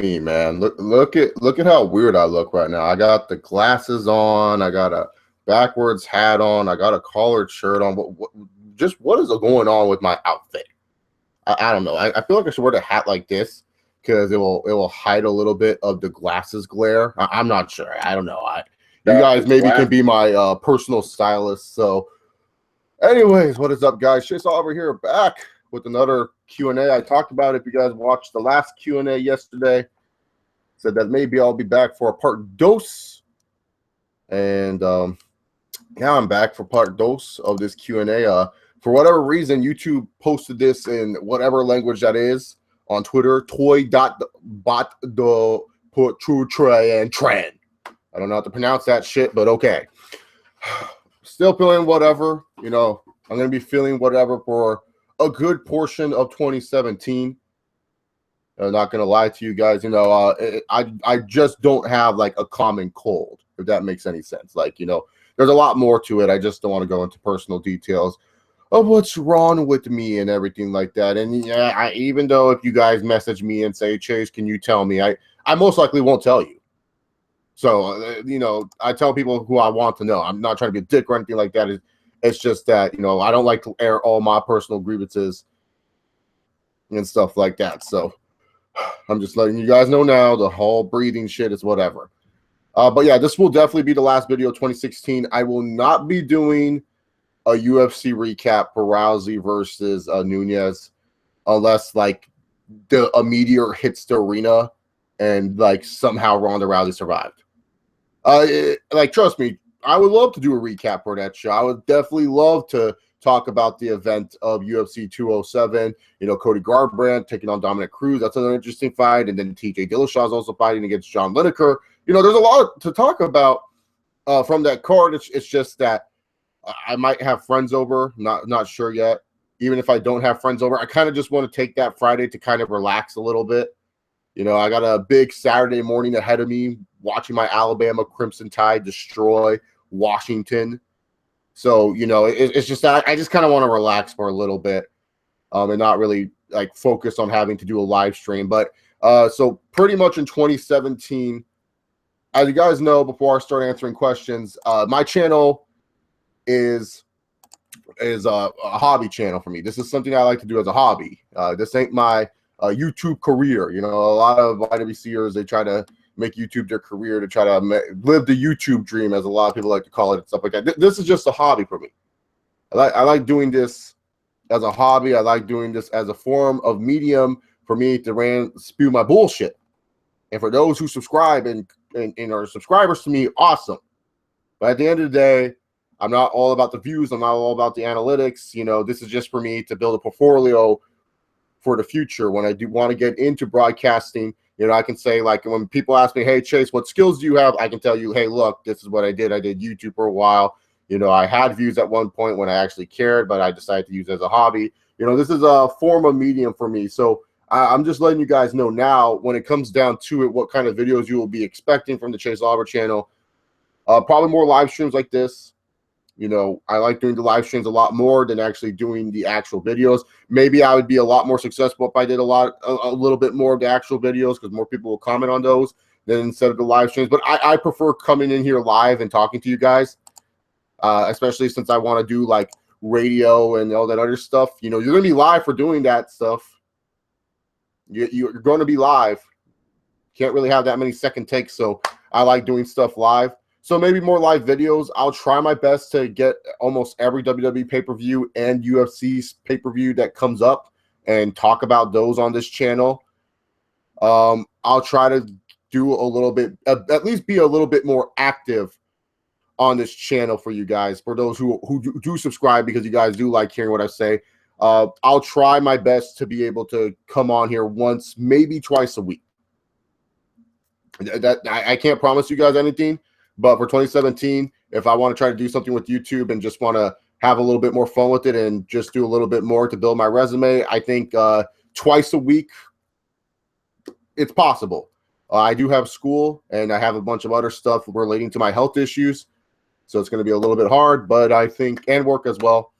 me, man. Look at how weird I look right now. I got the glasses on. I got a backwards hat on. I got a collared shirt on. What is going on with my outfit? I don't know. I feel like I should wear a hat like this because it will hide a little bit of the glasses glare. I'm not sure. I don't know. You guys maybe can be my personal stylist. So, anyways, what is up, guys? Chase Oliver here, back with another Q&A. I talked about it. If you guys watched the last Q&A yesterday, said that maybe I'll be back for a part dos. And yeah, I'm back for part dos of this Q&A. For whatever reason, YouTube posted this in whatever language that is on Twitter. Toy.bot.tran. I don't know how to pronounce that shit, but okay. Still feeling whatever. You know, I'm going to be feeling whatever for a good portion of 2017. I'm not going to lie to you guys. You know, I just don't have like a common cold, if that makes any sense. Like, you know, there's a lot more to it. I just don't want to go into personal details of what's wrong with me and everything like that. And yeah, even though if you guys message me and say, Chase, can you tell me? I most likely won't tell you. So, you know, I tell people who I want to know. I'm not trying to be a dick or anything like that. It's just that, you know, I don't like to air all my personal grievances and stuff like that. So I'm just letting you guys know now, the whole breathing shit is whatever. But yeah, this will definitely be the last video of 2016. I will not be doing a UFC recap for Rousey versus Nunez unless like a meteor hits the arena and like somehow Ronda Rousey survived. Like, trust me, I would love to do a recap for that show. I would definitely love to talk about the event of UFC 207. You know, Cody Garbrandt taking on Dominick Cruz. That's another interesting fight. And then TJ Dillashaw is also fighting against John Lineker. You know, there's a lot to talk about from that card. It's just that I might have friends over. Not sure yet. Even if I don't have friends over, I kind of just want to take that Friday to kind of relax a little bit. You know, I got a big Saturday morning ahead of me watching my Alabama Crimson Tide destroy Washington. So, you know, it's just that I just kind of want to relax for a little bit and not really like focus on having to do a live stream. But so pretty much in 2017, as you guys know, before I start answering questions, my channel is a hobby channel for me. This is something I like to do as a hobby. This ain't my YouTube career. You know, a lot of YWCers, they try to make YouTube their career to try to live the YouTube dream, as a lot of people like to call it and stuff like that. This is just a hobby for me. I like doing this as a hobby. I like doing this as a form of medium for me to spew my bullshit. And for those who subscribe and are subscribers to me, awesome. But at the end of the day, I'm not all about the views. I'm not all about the analytics. You know, this is just for me to build a portfolio for the future. When I do want to get into broadcasting, you know, I can say, like, when people ask me, hey, Chase, what skills do you have? I can tell you, hey, look, this is what I did. I did YouTube for a while. You know, I had views at one point when I actually cared, but I decided to use it as a hobby. You know, this is a form of medium for me. So I'm just letting you guys know now, when it comes down to it, what kind of videos you will be expecting from the Chase Oliver channel. Probably more live streams like this. You know, I like doing the live streams a lot more than actually doing the actual videos. Maybe I would be a lot more successful if I did a little bit more of the actual videos, because more people will comment on those than instead of the live streams. But I prefer coming in here live and talking to you guys, especially since I want to do like radio and all that other stuff. You know, you're going to be live for doing that stuff. You're going to be live. Can't really have that many second takes, so I like doing stuff live. So maybe more live videos. I'll try my best to get almost every WWE pay-per-view and UFC's pay-per-view that comes up and talk about those on this channel. I'll try to do a little bit, at least be a little bit more active on this channel for you guys, for those who do subscribe, because you guys do like hearing what I say. I'll try my best to be able to come on here once, maybe twice a week. I can't promise you guys anything. But for 2017, if I want to try to do something with YouTube and just want to have a little bit more fun with it and just do a little bit more to build my resume, I think twice a week, it's possible. I do have school, and I have a bunch of other stuff relating to my health issues. So it's going to be a little bit hard, but I think, and work as well.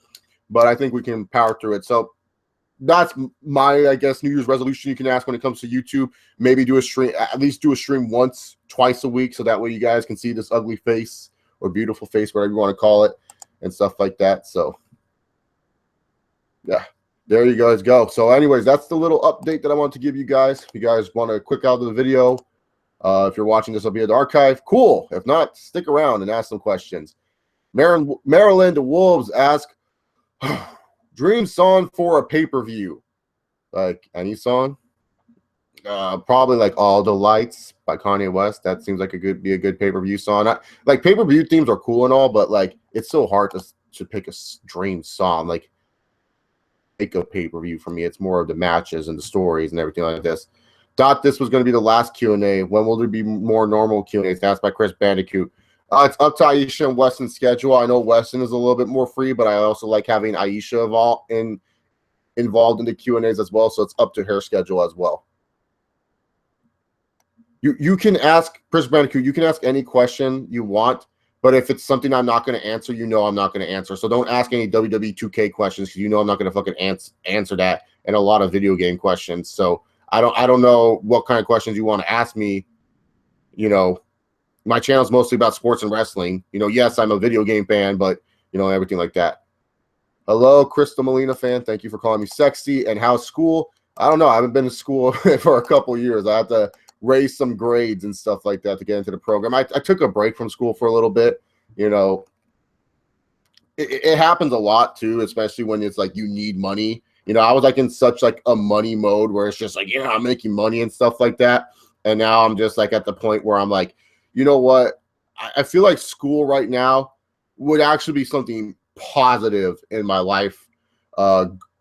But I think we can power through it. So that's my, I guess, New Year's resolution you can ask when it comes to YouTube. Maybe do a stream, at least do a stream once, twice a week, so that way you guys can see this ugly face or beautiful face, whatever you want to call it, and stuff like that. So, yeah, there you guys go. So, anyways, that's the little update that I want to give you guys. If you guys want a quick out of the video, if you're watching this via the archive, cool. If not, stick around and ask some questions. Maryland Wolves ask, dream song for a pay-per-view. Like any song? Probably like All the Lights by Kanye West. That seems like be a good pay-per-view song. Like pay-per-view themes are cool and all, but like it's so hard to pick a dream song. Like make a pay-per-view for me. It's more of the matches and the stories and everything like this. Thought this was going to be the last Q&A. When will there be more normal Q&As? That's by Chris Bandicoot. It's up to Aisha and Weston's schedule. I know Weston is a little bit more free, but I also like having Aisha involved in the Q&As as well, so it's up to her schedule as well. You can ask, Chris Bandicoot, you can ask any question you want, but if it's something I'm not going to answer, you know I'm not going to answer. So don't ask any WWE 2K questions because you know I'm not going to fucking answer that, and a lot of video game questions. So I don't know what kind of questions you want to ask me. You know, my channel is mostly about sports and wrestling. You know, yes, I'm a video game fan, but you know, everything like that. Hello, Crystal Molina fan. Thank you for calling me sexy. And how's school? I don't know. I haven't been to school for a couple of years. I have to raise some grades and stuff like that to get into the program. I took a break from school for a little bit. You know, it happens a lot too, especially when it's like you need money. You know, I was like in such like a money mode where it's just like, yeah, I'm making money and stuff like that. And now I'm just like at the point where I'm like, you know what? I feel like school right now would actually be something positive in my life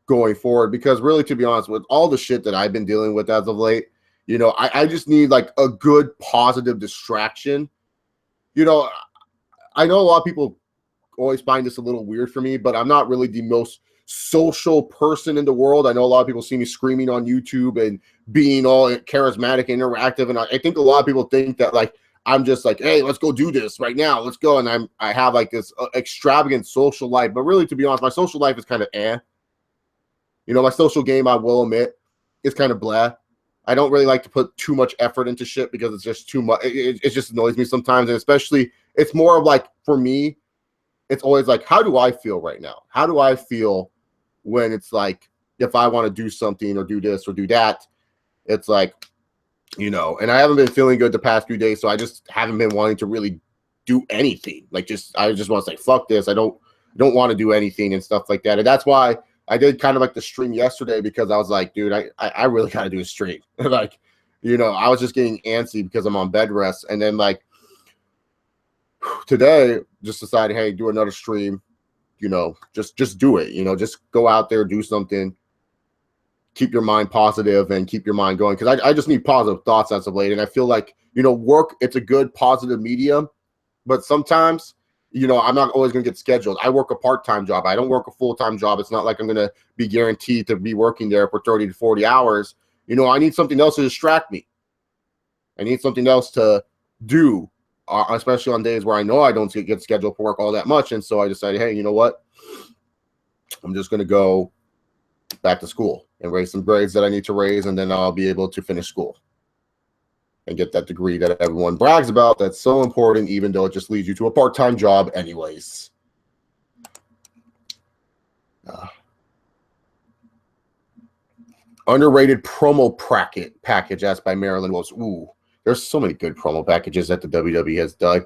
going forward, because really, to be honest, with all the shit that I've been dealing with as of late, you know, I just need like a good positive distraction. You know, I know a lot of people always find this a little weird for me, but I'm not really the most social person in the world. I know a lot of people see me screaming on YouTube and being all charismatic and interactive, and I think a lot of people think that like I'm just like, hey, let's go do this right now, let's go, and I have like this extravagant social life. But really, to be honest, my social life is kind of you know, my social game, I will admit, is kind of blah. I don't really like to put too much effort into shit because it's just too much. It just annoys me sometimes, and especially it's more of like, for me, it's always like, how do I feel right now? How do I feel when it's like, if I want to do something or do this or do that, it's like, you know, and I haven't been feeling good the past few days, so I just haven't been wanting to really do anything. Like, I just want to say, fuck this. I don't want to do anything and stuff like that. And that's why I did kind of like the stream yesterday, because I was like, dude, I really got to do a stream. Like, you know, I was just getting antsy because I'm on bed rest. And then like today, just decided, hey, do another stream. You know, just do it. You know, just go out there, do something, keep your mind positive and keep your mind going. Because I just need positive thoughts as of late. And I feel like, you know, work, it's a good positive medium, but sometimes, you know, I'm not always going to get scheduled. I work a part-time job. I don't work a full-time job. It's not like I'm going to be guaranteed to be working there for 30 to 40 hours. You know, I need something else to distract me. I need something else to do, especially on days where I know I don't get scheduled for work all that much. And so I decided, hey, you know what? I'm just going to go back to school and raise some grades that I need to raise, and then I'll be able to finish school and get that degree that everyone brags about. That's so important, even though it just leads you to a part-time job anyways. Underrated promo package asked by Maryland was, ooh, there's so many good promo packages that the WWE has done.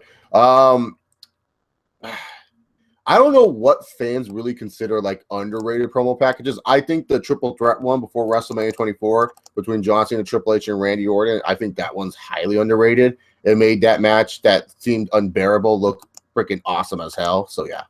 I don't know what fans really consider like underrated promo packages. I think the triple threat one before WrestleMania 24 between John Cena, Triple H, and Randy Orton, I think that one's highly underrated. It made that match that seemed unbearable look freaking awesome as hell. So yeah.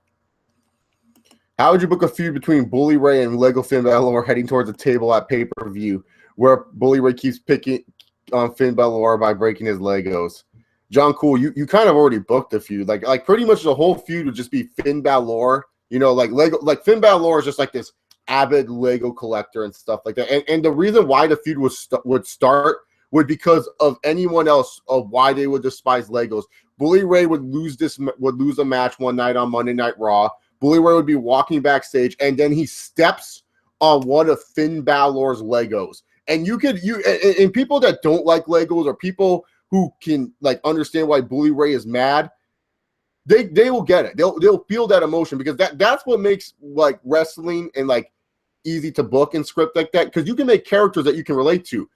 How would you book a feud between Bully Ray and Lego Finn Balor heading towards a table at pay-per-view, where Bully Ray keeps picking on Finn Balor by breaking his Legos? John Cool, you kind of already booked the feud. Like pretty much the whole feud would just be Finn Balor. You know, like Finn Balor is just like this avid Lego collector and stuff like that. And the reason why the feud would start would because of anyone else, of why they would despise Legos. Bully Ray would lose a match one night on Monday Night Raw. Bully Ray would be walking backstage, and then he steps on one of Finn Balor's Legos. And and people that don't like Legos or people who can like understand why Bully Ray is mad, they will get it. They'll feel that emotion, because that's what makes like wrestling and like easy to book and script like that, because you can make characters that you can relate to.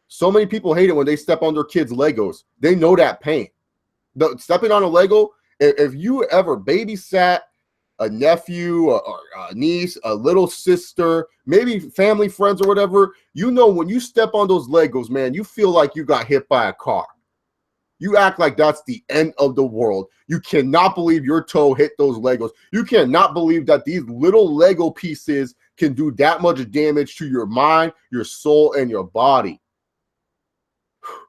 So many people hate it when they step on their kids' Legos. They know that pain. Stepping on a Lego, if you ever babysat a nephew or a niece, a little sister, maybe family, friends or whatever, you know when you step on those Legos, man, you feel like you got hit by a car. You act like that's the end of the world. You cannot believe your toe hit those Legos. You cannot believe that these little Lego pieces can do that much damage to your mind, your soul, and your body.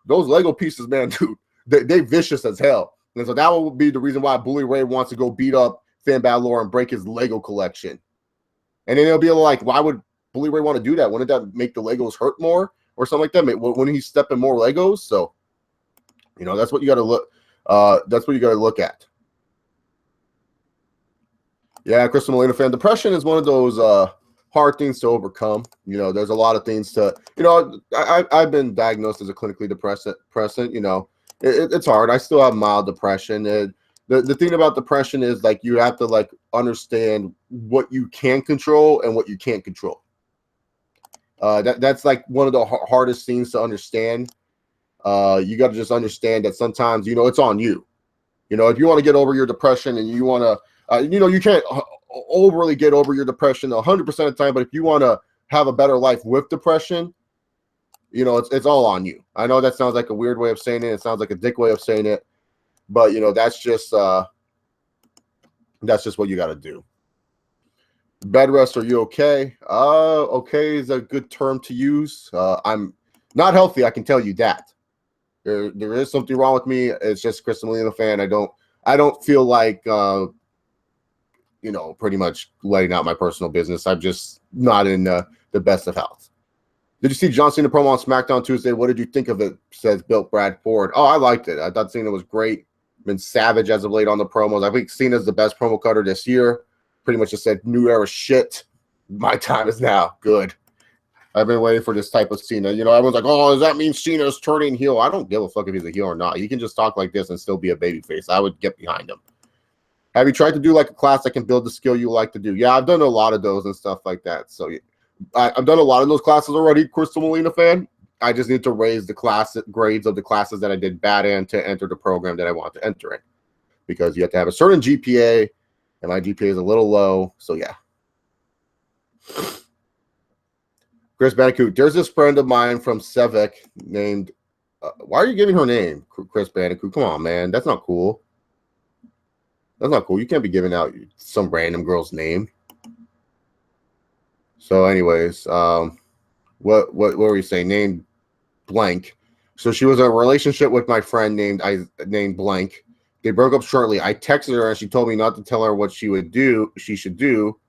Those Lego pieces, man, dude, they vicious as hell. And so that would be the reason why Bully Ray wants to go beat up Finn Balor and break his Lego collection. And then it'll be like, why would Bully Ray want to do that? Wouldn't that make the Legos hurt more or something like that? Wouldn't he step in more Legos? So, you know, that's what you got to look. That's what you got to look at. Yeah, Crystal Molina fan. Depression is one of those hard things to overcome. You know, there's a lot of things to. You know, I've been diagnosed as a clinically depressant. You know, it's hard. I still have mild depression. The thing about depression is like you have to like understand what you can control and what you can't control. That's like one of the hardest things to understand. You got to just understand that sometimes, you know, it's on you. You know, if you want to get over your depression and you want to, you know, you can't overly get over your depression 100% of the time. But if you want to have a better life with depression, you know, it's all on you. I know that sounds like a weird way of saying it. It sounds like a dick way of saying it. But, you know, that's just what you got to do. Bed rest, are you okay? Okay is a good term to use. I'm not healthy, I can tell you that. There is something wrong with me. It's just Crystal Molina fan. I don't feel like, you know, pretty much letting out my personal business. I'm just not in the best of health. Did you see John Cena promo on SmackDown Tuesday? What did you think of it? Says Bill Bradford. Oh, I liked it. I thought Cena was great. Been savage as of late on the promos. I think Cena's the best promo cutter this year. Pretty much just said new era shit. My time is now. Good. I've been waiting for this type of Cena. You know, everyone's like, oh, does that mean Cena's turning heel? I don't give a fuck if he's a heel or not. He can just talk like this and still be a babyface. I would get behind him. Have you tried to do like a class that can build the skill you like to do? Yeah, I've done a lot of those and stuff like that. So I've done a lot of those classes already, Crystal Molina fan. I just need to raise the class grades of the classes that I did bad in to enter the program that I want to enter in. Because you have to have a certain GPA, and my GPA is a little low. So, yeah. Chris Bandicoot. There's this friend of mine from Sevek named why are you giving her name, Chris Bandicoot? Come on, man. That's not cool. That's not cool. You can't be giving out some random girl's name. So, anyways, what were you saying? Named blank. So she was in a relationship with my friend named blank. They broke up shortly. I texted her and she told me not to tell her what she should do.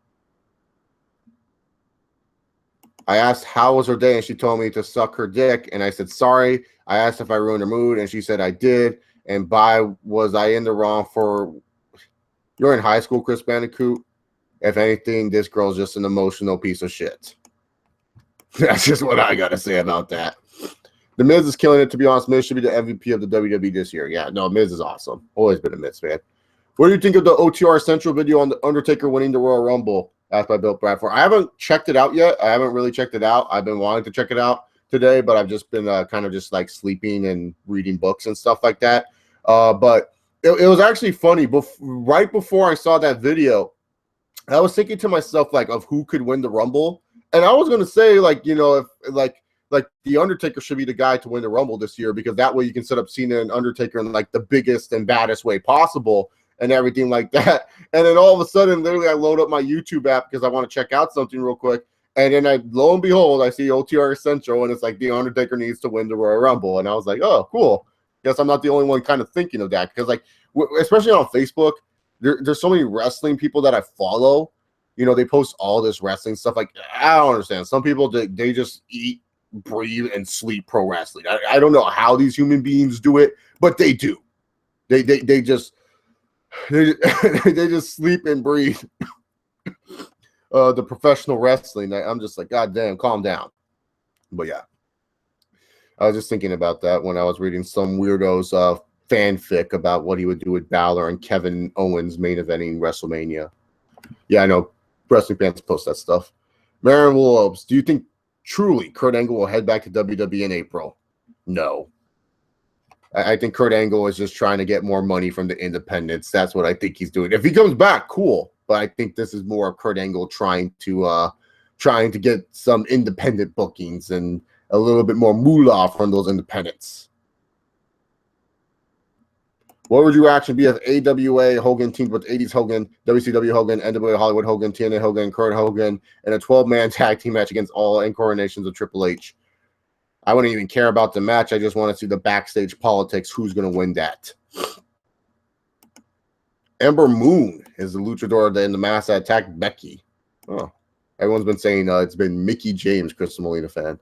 I asked how was her day and she told me to suck her dick and I said sorry. I asked if I ruined her mood and she said I did. And was I in the wrong for? You're in high school, Chris Bandicoot. If anything, this girl's just an emotional piece of shit. That's just what I got to say about that. The Miz is killing it, to be honest. Miz should be the MVP of the WWE this year. Yeah, no, Miz is awesome. Always been a Miz fan. What do you think of the OTR Central video on the Undertaker winning the Royal Rumble? Asked by Bill Bradford. I haven't checked it out yet. I haven't really checked it out. I've been wanting to check it out today, but I've just been kind of just like sleeping and reading books and stuff like that. But it was actually funny. Right before I saw that video, I was thinking to myself, like, of who could win the Rumble. And I was going to say, like, you know, if like the Undertaker should be the guy to win the Rumble this year, because that way you can set up Cena and Undertaker in like the biggest and baddest way possible and everything like that. And then all of a sudden, literally, I load up my YouTube app because I want to check out something real quick. And then lo and behold, I see OTR Central, and it's like the Undertaker needs to win the Royal Rumble. And I was like, oh, cool. Guess I'm not the only one kind of thinking of that, because like, especially on Facebook, there's so many wrestling people that I follow. You know, they post all this wrestling stuff. Like, I don't understand. Some people, they just eat, breathe, and sleep pro wrestling. I don't know how these human beings do it, but they do. They just sleep and breathe the professional wrestling. I'm just like, God damn, calm down. But yeah, I was just thinking about that when I was reading some weirdo's fanfic about what he would do with Balor and Kevin Owens main eventing WrestleMania. Yeah, I know wrestling fans post that stuff. Marin Williams, do you think truly Kurt Angle will head back to WWE in April? No. I think Kurt Angle is just trying to get more money from the independents. That's what I think he's doing. If he comes back, cool. But I think this is more Kurt Angle trying to get some independent bookings and a little bit more moolah from those independents. What would your reaction be if AWA Hogan teamed with 80s Hogan, WCW Hogan, NWA Hollywood Hogan, TNA Hogan, Kurt Hogan, in a 12-man tag team match against all incarnations of Triple H? I wouldn't even care about the match. I just want to see the backstage politics. Who's going to win that? Ember Moon is the luchador in the match that attacked Becky. Oh, everyone's been saying it's been Mickey James, Crystal Molina fan.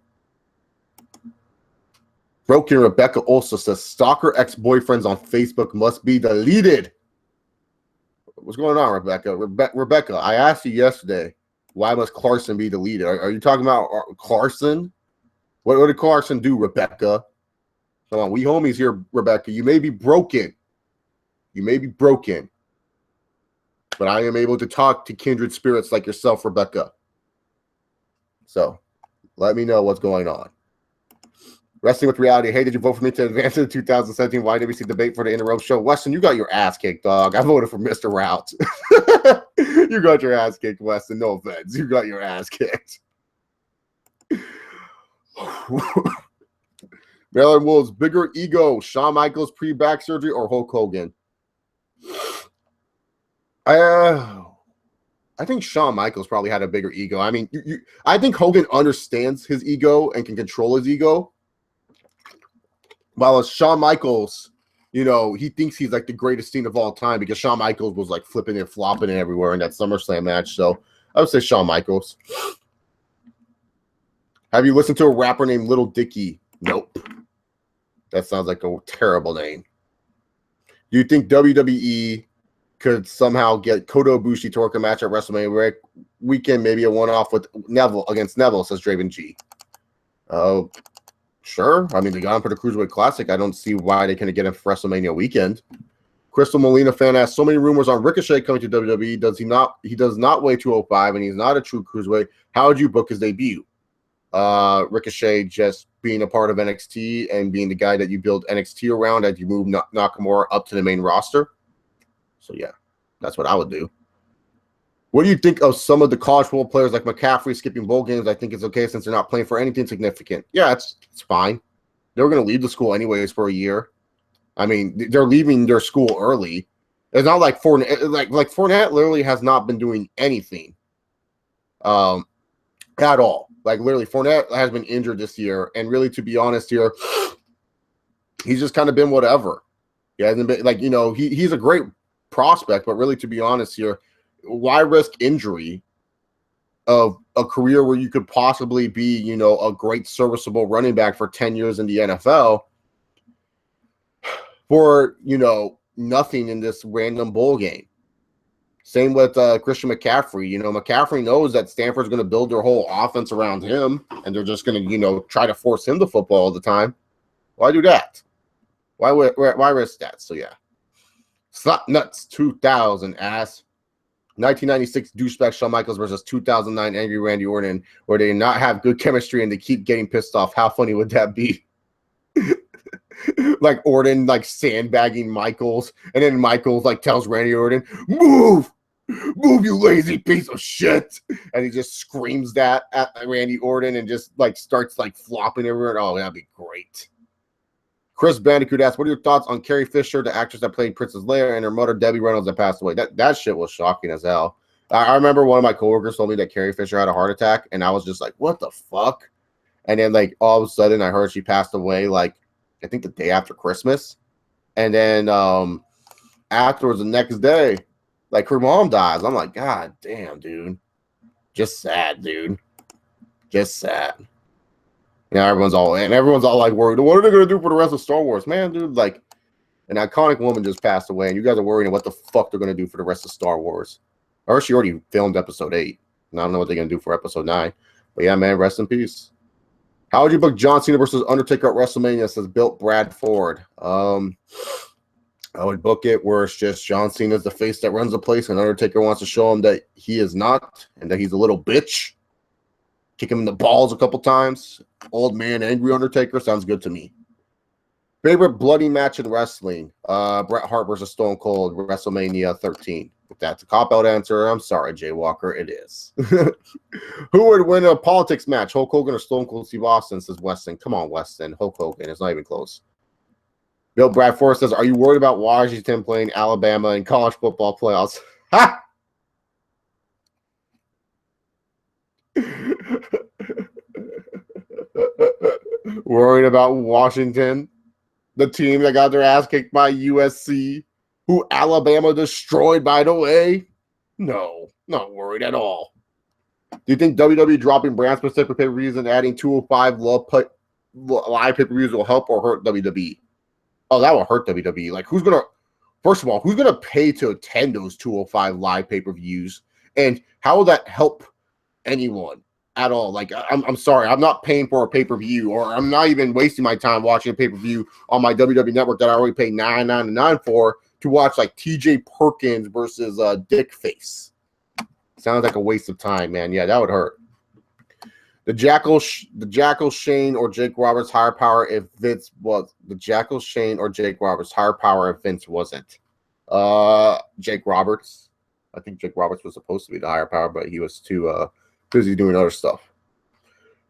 Broken Rebecca also says stalker ex-boyfriends on Facebook must be deleted. What's going on, Rebecca? Rebecca, I asked you yesterday, why must Clarkson be deleted? Are you talking about Clarkson? What did Clarkson do, Rebecca? Come on, we homies here, Rebecca. You may be broken. You may be broken. But I am able to talk to kindred spirits like yourself, Rebecca. So, let me know what's going on. Wrestling with Reality. Hey, did you vote for me to advance to the 2017 YWC debate for the In a Row show? Weston, you got your ass kicked, dog. I voted for Mr. Route. You got your ass kicked, Weston. No offense. You got your ass kicked. Marilyn Wolves, bigger ego, Shawn Michaels pre-back surgery or Hulk Hogan? I think Shawn Michaels probably had a bigger ego. I mean, I think Hogan understands his ego and can control his ego. While Shawn Michaels, he thinks he's like the greatest thing of all time because Shawn Michaels was like flipping and flopping and everywhere in that SummerSlam match. So I would say Shawn Michaels. Have you listened to a rapper named Little Dicky? Nope. That sounds like a terrible name. Do you think WWE could somehow get Kota Ibushi to work a match at WrestleMania weekend, maybe a one-off with Neville against Neville, says Draven G. Sure. I mean, they got him for the Cruiserweight Classic. I don't see why they couldn't get him for WrestleMania weekend. Crystal Molina fan asks, so many rumors on Ricochet coming to WWE. Does he not? He does not weigh 205, and he's not a true cruiserweight. How would you book his debut? Ricochet just being a part of NXT and being the guy that you build NXT around as you move Nakamura up to the main roster. So, yeah, that's what I would do. What do you think of some of the college football players like McCaffrey skipping bowl games? I think it's okay since they're not playing for anything significant. Yeah, it's fine. They were going to leave the school anyways for a year. I mean, they're leaving their school early. It's not like Fournette. Like Fournette literally has not been doing anything at all. Like, literally, Fournette has been injured this year. And really, to be honest here, he's just kind of been whatever. He hasn't been, like, he's a great prospect. But really, to be honest here, why risk injury of a career where you could possibly be, a great serviceable running back for 10 years in the NFL for, nothing in this random bowl game? Same with Christian McCaffrey. McCaffrey knows that Stanford's going to build their whole offense around him, and they're just going to, try to force him the football all the time. Why do that? Why risk that? So, yeah. Slap Nuts 2000 ass. 1996 douchebag Shawn Michaels versus 2009 angry Randy Orton, where they not have good chemistry and they keep getting pissed off. How funny would that be? Like Orton sandbagging Michaels, and then Michaels tells Randy Orton, "Move, you lazy piece of shit," and he just screams that at Randy Orton and just starts flopping everywhere. Oh, that'd be great. Chris Bandicoot asked, what are your thoughts on Carrie Fisher, the actress that played Princess Leia, and her mother, Debbie Reynolds, that passed away? That shit was shocking as hell. I remember one of my coworkers told me that Carrie Fisher had a heart attack, and I was just like, what the fuck? And then, all of a sudden, I heard she passed away, I think the day after Christmas. And then afterwards, the next day, her mom dies. I'm like, God damn, dude. Just sad, dude. Just sad. Everyone's all worried. What are they gonna do for the rest of Star Wars, man, dude? An iconic woman just passed away, and you guys are worrying what the fuck they're gonna do for the rest of Star Wars. Or she already filmed episode 8. I don't know what they're going to do for episode 9. But yeah, man, rest in peace. How would you book John Cena versus Undertaker at WrestleMania, says Built Bradford? I would book it where it's just John Cena's the face that runs the place, and Undertaker wants to show him that he is not, and that he's a little bitch. Kick him in the balls a couple times. Old man, angry Undertaker sounds good to me. Favorite bloody match in wrestling? Bret Hart versus Stone Cold, WrestleMania 13. If that's a cop-out answer, I'm sorry, Jay Walker, it is. Who would win a politics match, Hulk Hogan or Stone Cold Steve Austin, says Weston. Come on, Weston. Hulk Hogan. It's not even close. Bill Bradford says, are you worried about Washington playing Alabama in college football playoffs? Ha! Worried about Washington, the team that got their ass kicked by USC, who Alabama destroyed, by the way? No, not worried at all. Do you think WWE dropping brand specific pay-per-views and adding 205 live pay-per-views will help or hurt WWE? Oh, that will hurt WWE. Like, first of all, who's gonna pay to attend those 205 live pay-per-views? And how will that help anyone at all? Like, I'm sorry, I'm not paying for a pay-per-view, or I'm not even wasting my time watching a pay-per-view on my WWE network that I already paid $9.99 for to watch like TJ Perkins versus Dick Face. Sounds like a waste of time, man. Yeah, that would hurt. The Jackal Shane or Jake Roberts higher power if Vince was the Jackal Shane or Jake Roberts higher power if Vince wasn't. Jake Roberts. I think Jake Roberts was supposed to be the higher power, but he was too busy doing other stuff.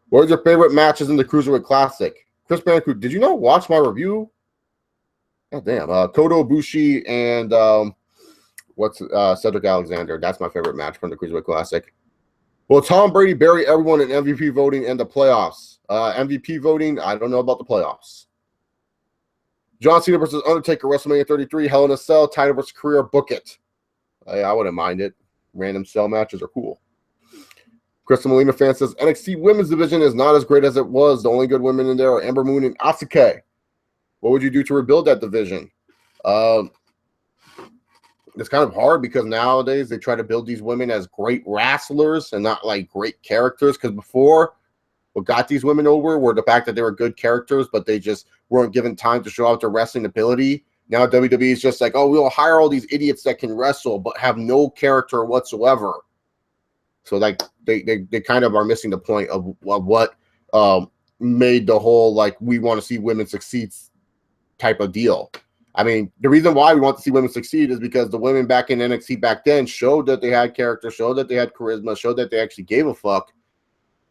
What are your favorite matches in the Cruiserweight Classic? Chris Bandicoot, did you not watch my review? Oh damn. Kodo Ibushi and Cedric Alexander. That's my favorite match from the Cruiserweight Classic. Will Tom Brady bury everyone in MVP voting and the playoffs? MVP voting, I don't know about the playoffs. John Cena versus Undertaker, WrestleMania 33, Hell in a Cell, title versus career, book it. I wouldn't mind it. Random cell matches are cool. Crystal Molina fan says, NXT Women's Division is not as great as it was. The only good women in there are Ember Moon and Asuka. What would you do to rebuild that division? It's kind of hard because nowadays they try to build these women as great wrestlers and not like great characters. Because before, what got these women over were the fact that they were good characters, but they just weren't given time to show out their wrestling ability. Now WWE is just like, oh, we'll hire all these idiots that can wrestle but have no character whatsoever. So like they kind of are missing the point of what made the whole like we want to see women succeed type of deal. I mean, the reason why we want to see women succeed is because the women back in NXT back then showed that they had character, showed that they had charisma, showed that they actually gave a fuck.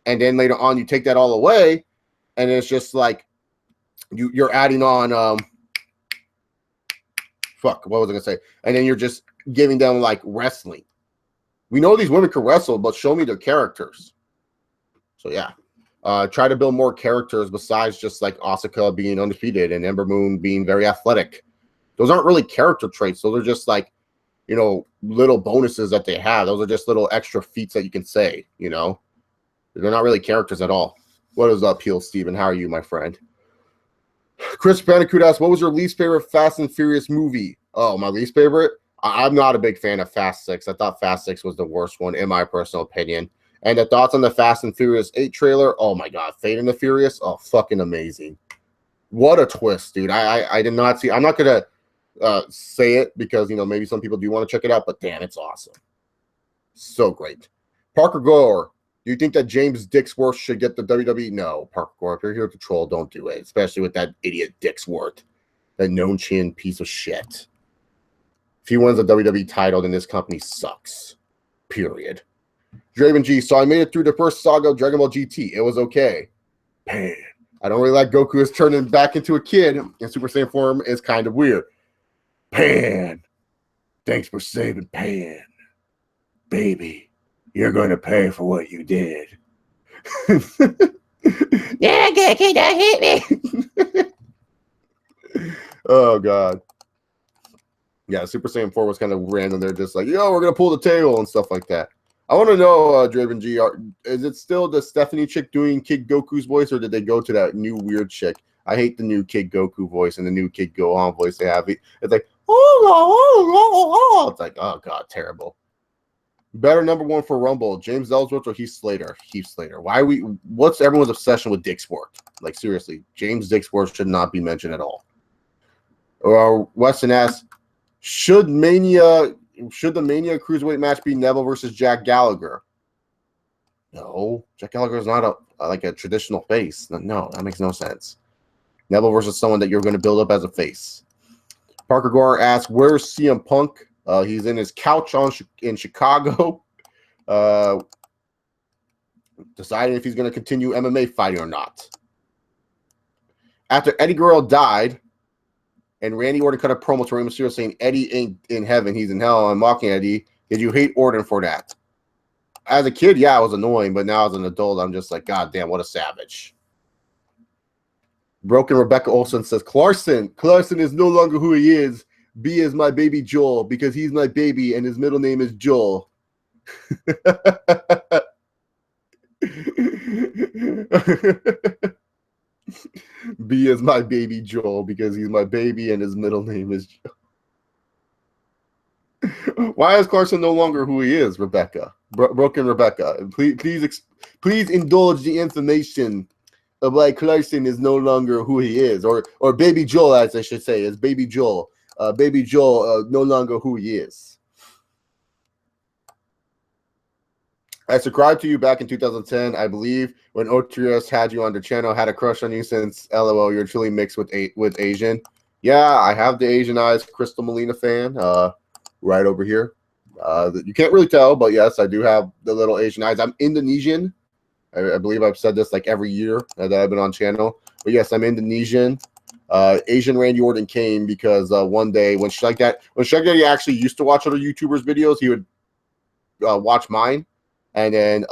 And then later on, you take that all away, and it's just like you're adding on what was I gonna say? And then you're just giving them like wrestling. We know these women can wrestle, but show me their characters. So yeah. Try to build more characters besides just like Asuka being undefeated and Ember Moon being very athletic. Those aren't really character traits. Those are just like, you know, little bonuses that they have. Those are just little extra feats that you can say, you know. They're not really characters at all. What is up, Heel Steven? How are you, my friend? Chris Bandicoot asks, what was your least favorite Fast and Furious movie? Oh, my least favorite? I'm not a big fan of Fast 6. I thought Fast 6 was the worst one, in my personal opinion. And the thoughts on the Fast and Furious 8 trailer, oh my God, Fate and the Furious, oh, fucking amazing. What a twist, dude. I did not see, I'm not going to say it because, you know, maybe some people do want to check it out, but damn, it's awesome. So great. Parker Gore, do you think that James Dixworth should get the WWE? No, Parker Gore, if you're here to troll, don't do it, especially with that idiot Dixworth, that known chin piece of shit. If he wins the WWE title, then this company sucks. Period. Draven G, so I made it through the first saga of Dragon Ball GT. It was okay. Man, I don't really like Goku is turning back into a kid, and Super Saiyan form is kind of weird. Pan, thanks for saving Pan. Baby, you're going to pay for what you did. Yeah, Goku, don't hit me. Oh, God. Yeah, Super Saiyan 4 was kind of random. They're just like, yo, we're going to pull the tail and stuff like that. I want to know, Draven G, is it still the Stephanie chick doing Kid Goku's voice, or did they go to that new weird chick? I hate the new Kid Goku voice and the new Kid Gohan voice they have. It's like, oh, it's like, oh, God, terrible. Better number one for Rumble, James Ellsworth or Heath Slater? Heath Slater. What's everyone's obsession with Dicksworth? Like, seriously, James Dicksworth should not be mentioned at all. Or Weston asks, should the Mania Cruiserweight match be Neville versus Jack Gallagher? No, Jack Gallagher is not a traditional face. No, that makes no sense. Neville versus someone that you're going to build up as a face. Parker Gore asks, where's CM Punk? He's in his couch in Chicago, deciding if he's going to continue MMA fighting or not. After Eddie Guerrero died, and Randy Orton cut a promo to Rey Mysterio saying Eddie ain't in heaven, he's in hell, I'm mocking Eddie. Did you hate Orton for that? As a kid, yeah, it was annoying, but now as an adult, I'm just like, God damn, what a savage. Broken Rebecca Olsen says, Clarkson is no longer who he is. B is my baby Joel because he's my baby and his middle name is Joel. B is my baby Joel because he's my baby and his middle name is Joel. Why is Clarkson no longer who he is, Rebecca? Broken Rebecca. Please indulge the information of why Clarkson is no longer who he is, or baby Joel, as I should say, is baby Joel. Baby Joel, no longer who he is. I subscribed to you back in 2010, I believe, when OTRS had you on the channel. Had a crush on you since LOL. You're truly mixed with Asian. Yeah, I have the Asian eyes. Crystal Molina fan, right over here. You can't really tell, but yes, I do have the little Asian eyes. I'm Indonesian. I believe I've said this like every year that I've been on channel. But yes, I'm Indonesian. Asian Randy Orton came because one day when Shug Daddy actually used to watch other YouTubers' videos, he would watch mine, and then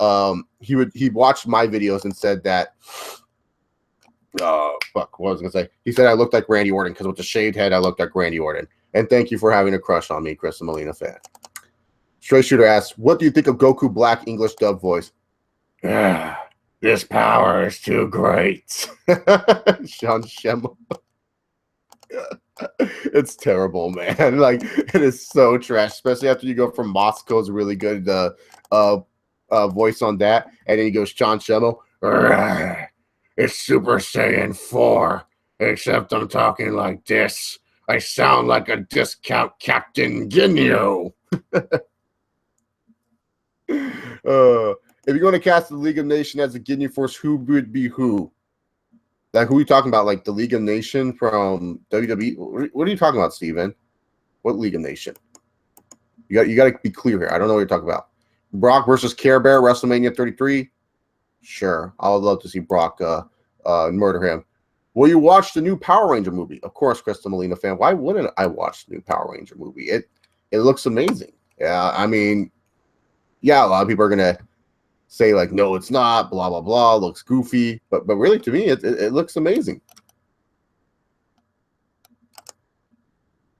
he watched my videos and said that what was I gonna say? He said I looked like Randy Orton because with the shaved head I looked like Randy Orton. And thank you for having a crush on me, Chris Molina fan. Straight Shooter asks, what do you think of Goku Black English dub voice? This power is too great. Sean Shemmel. It's terrible, man. Like, it is so trash, especially after you go from Moscow's really good voice on that, and then he goes Sean Shemmel. It's Super Saiyan 4, except I'm talking like this. I sound like a discount Captain Ginyu. If you're going to cast the League of Nations as a Ginyu Force, who would be who? Like, who are you talking about? Like the League of Nations from WWE? What are you talking about, Steven? What League of Nations? You got to be clear here. I don't know what you're talking about. Brock versus Care Bear, WrestleMania 33. Sure, I would love to see Brock murder him. Will you watch the new Power Ranger movie? Of course, Crystal Molina fan. Why wouldn't I watch the new Power Ranger movie? It looks amazing. Yeah, I mean, yeah, a lot of people are gonna say like, no, it's not. Blah blah blah. Looks goofy, but really, to me, it looks amazing.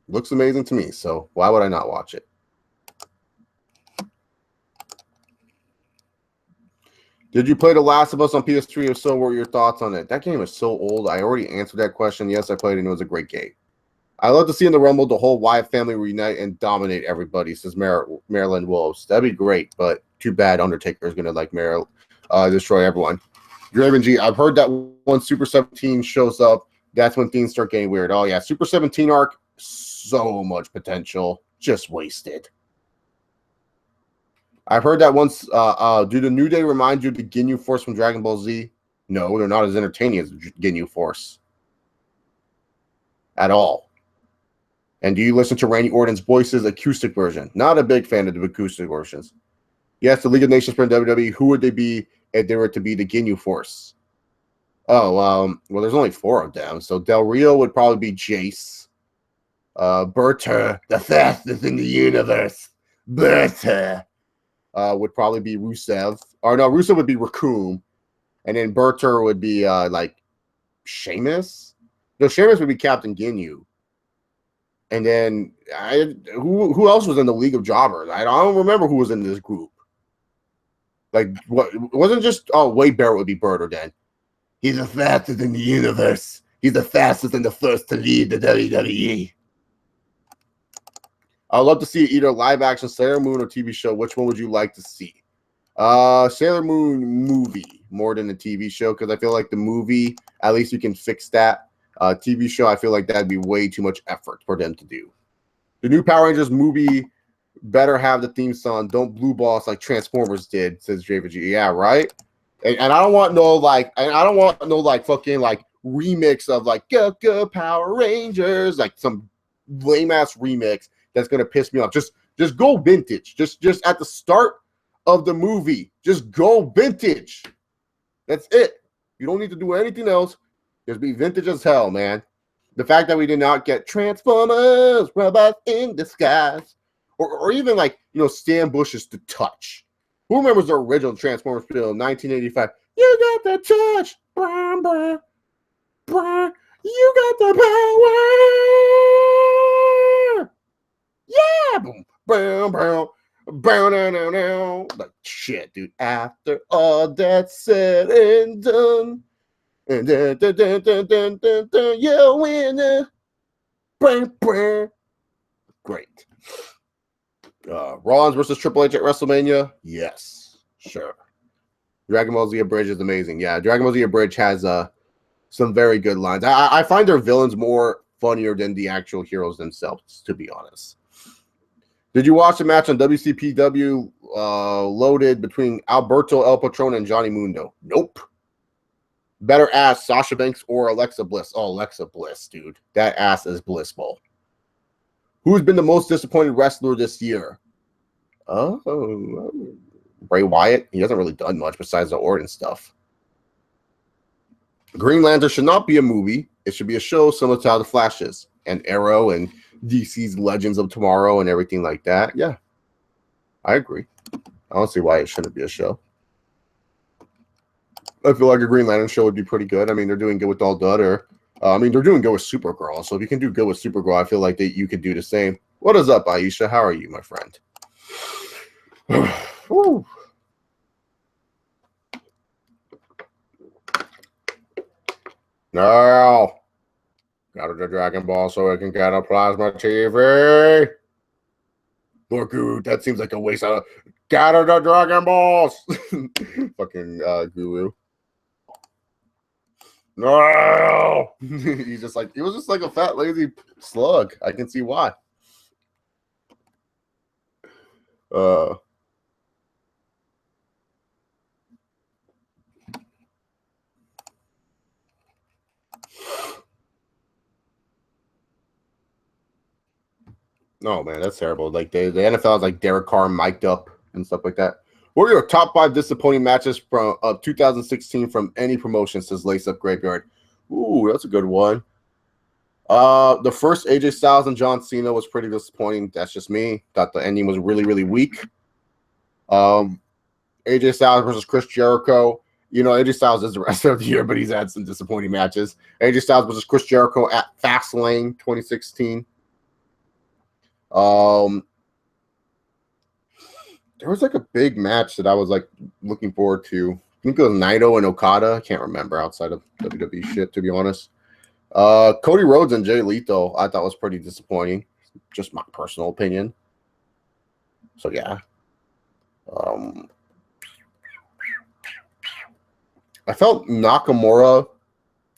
Looks amazing to me. So why would I not watch it? Did you play The Last of Us on PS3? If so, what were your thoughts on it? That game is so old. I already answered that question. Yes, I played it, and it was a great game. I love to see in the Rumble the whole Wyatt family reunite and dominate everybody, says Marilyn Wolves. That'd be great, but too bad Undertaker is going to like destroy everyone. Draven G, I've heard that once Super 17 shows up, that's when things start getting weird. Oh, yeah, Super 17 arc, so much potential, just wasted. I've heard that once. Do the New Day remind you of the Ginyu Force from Dragon Ball Z? No, they're not as entertaining as Ginyu Force at all. And do you listen to Randy Orton's Voices acoustic version? Not a big fan of the acoustic versions. Yes, the League of Nations for WWE. Who would they be if they were to be the Ginyu Force? Oh, well, there's only 4 of them. So Del Rio would probably be Jace. Berta, the fastest in the universe. Berta. Would probably be Rusev. Or no, Rusev would be Raccoon. And then Berter would be like Sheamus. No, Sheamus would be Captain Ginyu. And then who else was in the League of Jobbers? I don't remember who was in this group. Like, what? It wasn't just, Wade Barrett would be Berter then. He's the fastest in the universe. He's the fastest and the first to lead the WWE. I'd love to see either live action Sailor Moon or TV show. Which one would you like to see? Sailor Moon movie more than the TV show, because I feel like the movie, at least you can fix that. TV show, I feel like that'd be way too much effort for them to do. The new Power Rangers movie better have the theme song "Don't Blue Balls" like Transformers did, says JVG. Yeah, right. And I don't want no like, fucking like remix of like Go Power Rangers, like some lame ass remix that's gonna piss me off. Just go vintage. Just at the start of the movie, just go vintage. That's it. You don't need to do anything else. Just be vintage as hell, man. The fact that we did not get Transformers, robots in disguise, or even like, Stan Bush's The Touch. Who remembers the original Transformers film, 1985? You got the touch, brah, brah, brah. You got the power. Yeah, boom, boom, boom. Like shit, dude. After all that's said and done, and you win. Great. Rollins versus Triple H at WrestleMania. Yes, sure. Dragon Ball Z Abridged is amazing. Yeah, Dragon Ball Z Abridged has some very good lines. I find their villains more funnier than the actual heroes themselves, to be honest. Did you watch the match on WCPW loaded between Alberto El Patron and Johnny Mundo? Nope. Better ask Sasha Banks or Alexa Bliss. Oh, Alexa Bliss, dude. That ass is blissful. Who's been the most disappointed wrestler this year? Oh, Bray Wyatt. He hasn't really done much besides the Orton stuff. Green Lantern should not be a movie. It should be a show similar to how The Flash is. And Arrow and DC's Legends of Tomorrow and everything like that. Yeah, I agree. I don't see why it shouldn't be a show. I feel like a Green Lantern show would be pretty good. I mean, they're doing good with all the other. They're doing good with Supergirl. So if you can do good with Supergirl, I feel like that you could do the same. What is up, Aisha? How are you, my friend? No. Got the Dragon Ball so I can get a plasma TV. Look, dude, that seems like a waste of. Gather the Dragon Balls. Fucking guru. No. He was just like a fat, lazy slug. I can see why. No, man, that's terrible. Like the NFL is like Derek Carr mic'd up and stuff like that. What are your top 5 disappointing matches from 2016 from any promotion? Says Lace Up Graveyard. Ooh, that's a good one. The first AJ Styles and John Cena was pretty disappointing. That's just me. Thought the ending was really, really weak. AJ Styles versus Chris Jericho. AJ Styles is the rest of the year, but he's had some disappointing matches. AJ Styles versus Chris Jericho at Fastlane 2016. There was like a big match that I was like looking forward to. I think it was Naito and Okada. I can't remember outside of WWE shit, to be honest. Cody Rhodes and Jay Lethal I thought was pretty disappointing. Just my personal opinion. So yeah. I felt Nakamura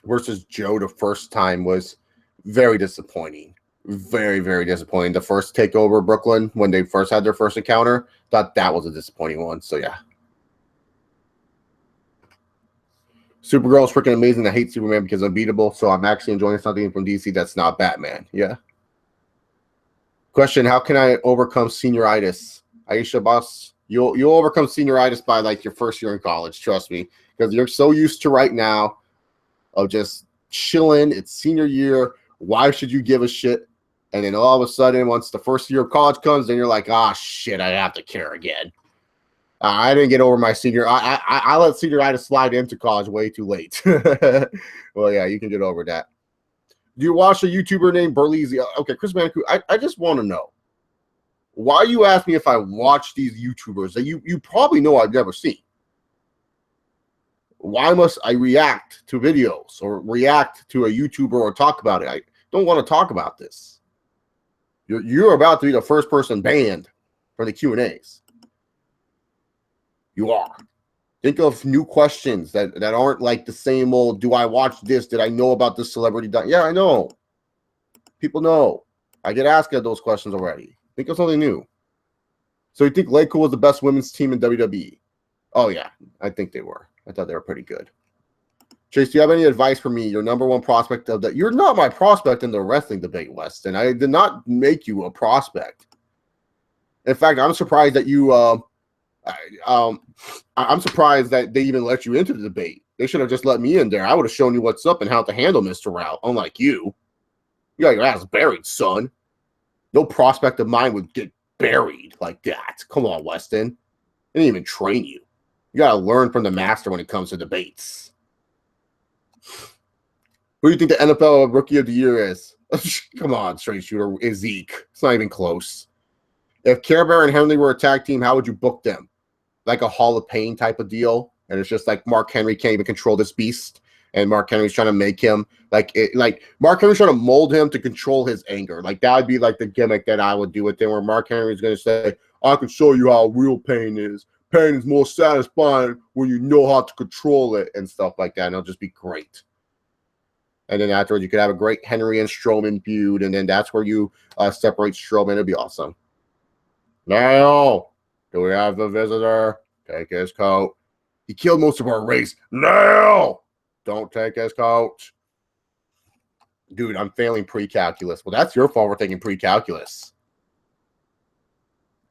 versus Joe the first time was very disappointing. Very, very disappointing. The first takeover Brooklyn, when they first had their first encounter, thought that was a disappointing one. So yeah. Supergirl is freaking amazing. I hate Superman because I'm unbeatable. So I'm actually enjoying something from DC that's not Batman. Yeah. Question: how can I overcome senioritis? Aisha, boss, you'll overcome senioritis by like your first year in college. Trust me, because you're so used to right now of just chilling. It's senior year. Why should you give a shit? And then all of a sudden, once the first year of college comes, then you're like, ah, shit, I have to care again. I didn't get over my senior. I let senioritis slide into college way too late. Well, yeah, you can get over that. Do you watch a YouTuber named Burleezy? Okay, Chris Manicu, I just want to know. Why you ask me if I watch these YouTubers that you probably know I've never seen? Why must I react to videos or react to a YouTuber or talk about it? I don't want to talk about this. You're about to be the first person banned from the Q&As. You are. Think of new questions that aren't like the same old, do I watch this? Did I know about this celebrity? Yeah, I know. People know. I get asked those questions already. Think of something new. So you think Lakewood was the best women's team in WWE? Oh, yeah. I think they were. I thought they were pretty good. Chase, do you have any advice for me? Your number one prospect of that. You're not my prospect in the wrestling debate, Weston. I did not make you a prospect. In fact, I'm surprised that you I'm surprised that they even let you into the debate. They should have just let me in there. I would have shown you what's up and how to handle Mr. Route. Unlike you. You got your ass buried, son. No prospect of mine would get buried like that. Come on, Weston. They didn't even train you. You got to learn from the master when it comes to debates. Who do you think the NFL Rookie of the Year is? Come on, straight shooter. Is Zeke. It's not even close. If Care Bear and Henry were a tag team, how would you book them? Like a Hall of Pain type of deal? And it's just like Mark Henry can't even control this beast. And Mark Henry's trying to make him like Mark Henry's trying to mold him to control his anger. Like that would be like the gimmick that I would do with him, where Mark Henry's going to say, I can show you how real pain is. Pain is more satisfying when you know how to control it and stuff like that. And it'll just be great. And then afterwards, you could have a great Henry and Strowman feud. And then that's where you separate Strowman. It'd be awesome. Now, do we have the visitor? Take his coat. He killed most of our race. Now, don't take his coat. Dude, I'm failing pre-calculus. Well, that's your fault for taking pre-calculus.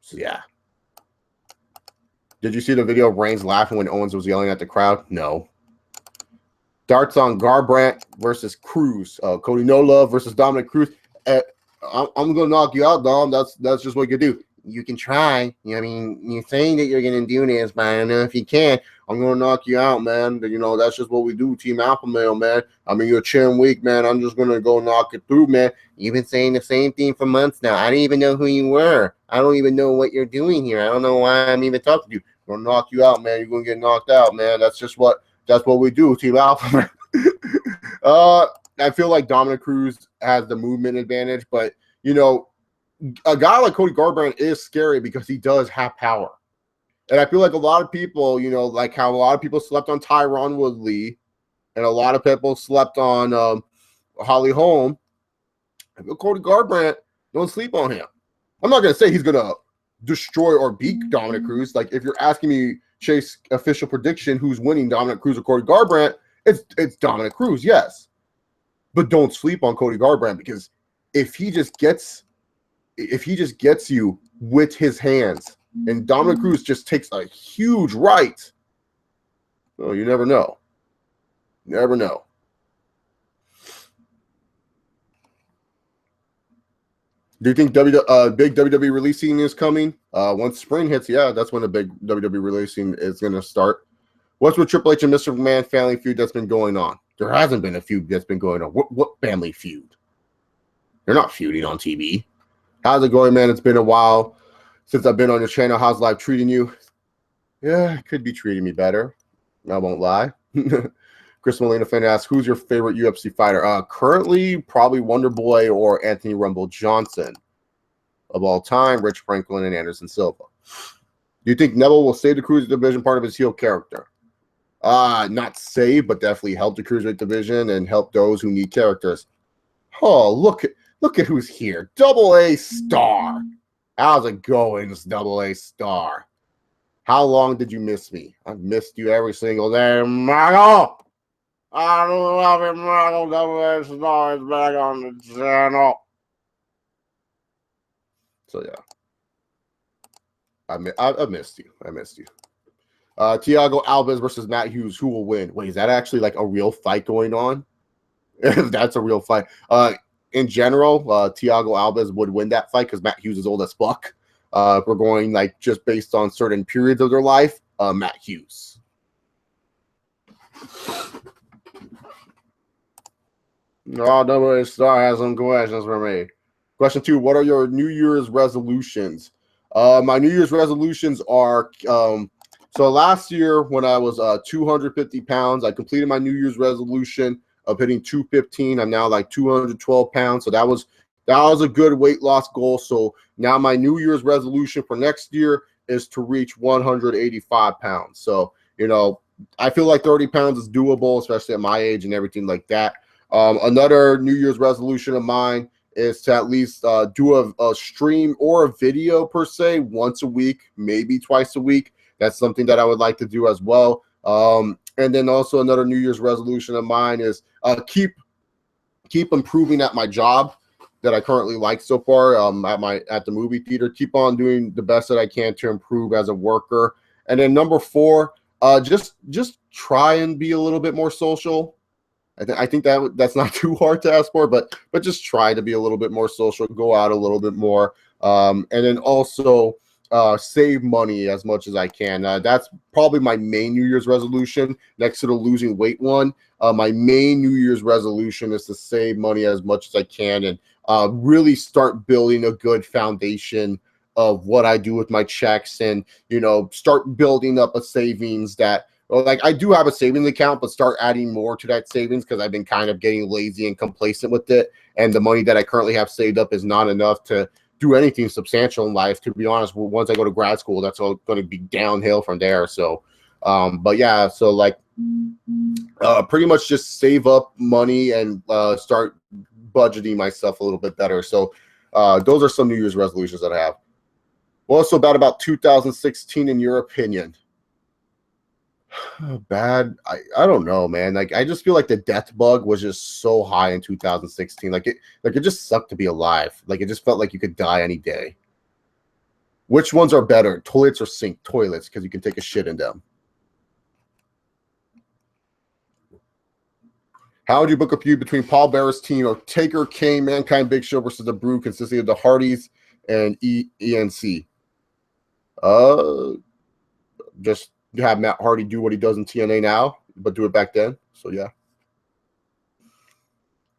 So, yeah. Did you see the video of Reigns laughing when Owens was yelling at the crowd? No. Darts on Garbrandt versus Cruz. Cody No Love versus Dominic Cruz. I'm going to knock you out, Dom. That's just what you do. You can try. I mean, you're saying that you're going to do this, but I don't know if you can. I'm going to knock you out, man. You know, that's just what we do, Team Alpha Male, man. I mean, you're chin weak, man. I'm just going to go knock it through, man. You've been saying the same thing for months now. I don't even know who you were. I don't even know what you're doing here. I don't know why I'm even talking to you. I'm going to knock you out, man. You're going to get knocked out, man. That's what we do, Team Alpha. I feel like Dominic Cruz has the movement advantage, but, you know, a guy like Cody Garbrandt is scary because he does have power. And I feel like a lot of people, you know, like how a lot of people slept on Tyron Woodley and a lot of people slept on Holly Holm. I feel Cody Garbrandt, don't sleep on him. I'm not going to say he's going to destroy or beat Dominic Cruz. Like, if you're asking me, Chase, official prediction, who's winning, Dominic Cruz or Cody Garbrandt, it's Dominic Cruz, yes. But don't sleep on Cody Garbrandt, because if he just gets you with his hands and Dominic Cruz just takes a huge right, well, you never know. Never know. Do you think big WWE releasing is coming? Once spring hits, yeah, that's when the big WWE releasing is going to start. What's with Triple H and Mr. McMahon family feud that's been going on? There hasn't been a feud that's been going on. What family feud? They're not feuding on TV. How's it going, man? It's been a while since I've been on your channel. How's life treating you? Yeah, it could be treating me better. I won't lie. Chris Molina fan asks, who's your favorite UFC fighter? Currently, probably Wonder Boy or Anthony Rumble Johnson. Of all time, Rich Franklin and Anderson Silva. Do you think Neville will save the Cruiserweight division part of his heel character? Not save, but definitely help the Cruiserweight division and help those who need characters. Oh, look at who's here. Double A Star. How's it going, this Double A Star? How long did you miss me? I've missed you every single day, Michael. I love it, Michael. Double A Star is back on the channel. So, yeah. I missed you. I missed you. Thiago Alves versus Matt Hughes. Who will win? Wait, is that actually like a real fight going on? If that's a real fight. In general, Thiago Alves would win that fight because Matt Hughes is old as fuck. If we're going like just based on certain periods of their life, Matt Hughes. Oh, W Star has some questions for me. Question 2, what are your New Year's resolutions? My New Year's resolutions are, so last year when I was 250 pounds, I completed my New Year's resolution of hitting 215. I'm now like 212 pounds. So that was That was a good weight loss goal. So now my New Year's resolution for next year is to reach 185 pounds. So, you know, I feel like 30 pounds is doable, especially at my age and everything like that. Another New Year's resolution of mine is to at least do a stream or a video per se once a week, maybe twice a week. That's something that I would like to do as well. And then also another New Year's resolution of mine is keep improving at my job that I currently like so far at the movie theater. Keep on doing the best that I can to improve as a worker. And then number 4, just try and be a little bit more social. I think that's not too hard to ask for, but just try to be a little bit more social, go out a little bit more, and then also save money as much as I can. That's probably my main New Year's resolution next to the losing weight one. My main New Year's resolution is to save money as much as I can and really start building a good foundation of what I do with my checks, and, you know, start building up a savings that, like, I do have a savings account, but start adding more to that savings because I've been kind of getting lazy and complacent with it. And the money that I currently have saved up is not enough to do anything substantial in life. To be honest, once I go to grad school, that's all going to be downhill from there. So, but yeah, so like pretty much just save up money and start budgeting myself a little bit better. So those are some New Year's resolutions that I have. What's so bad about 2016 in your opinion? Bad, I don't know, man. Like, I just feel like the death bug was just so high in 2016. Like it just sucked to be alive. Like, it just felt like you could die any day. Which ones are better, toilets or sink? Toilets, because you can take a shit in them. How would you book a feud between Paul Bearer's team of Taker, Kane, Mankind, Big Show versus the Brew, consisting of the Hardys and ENC? Just have Matt Hardy do what he does in TNA now, but do it back then. So yeah.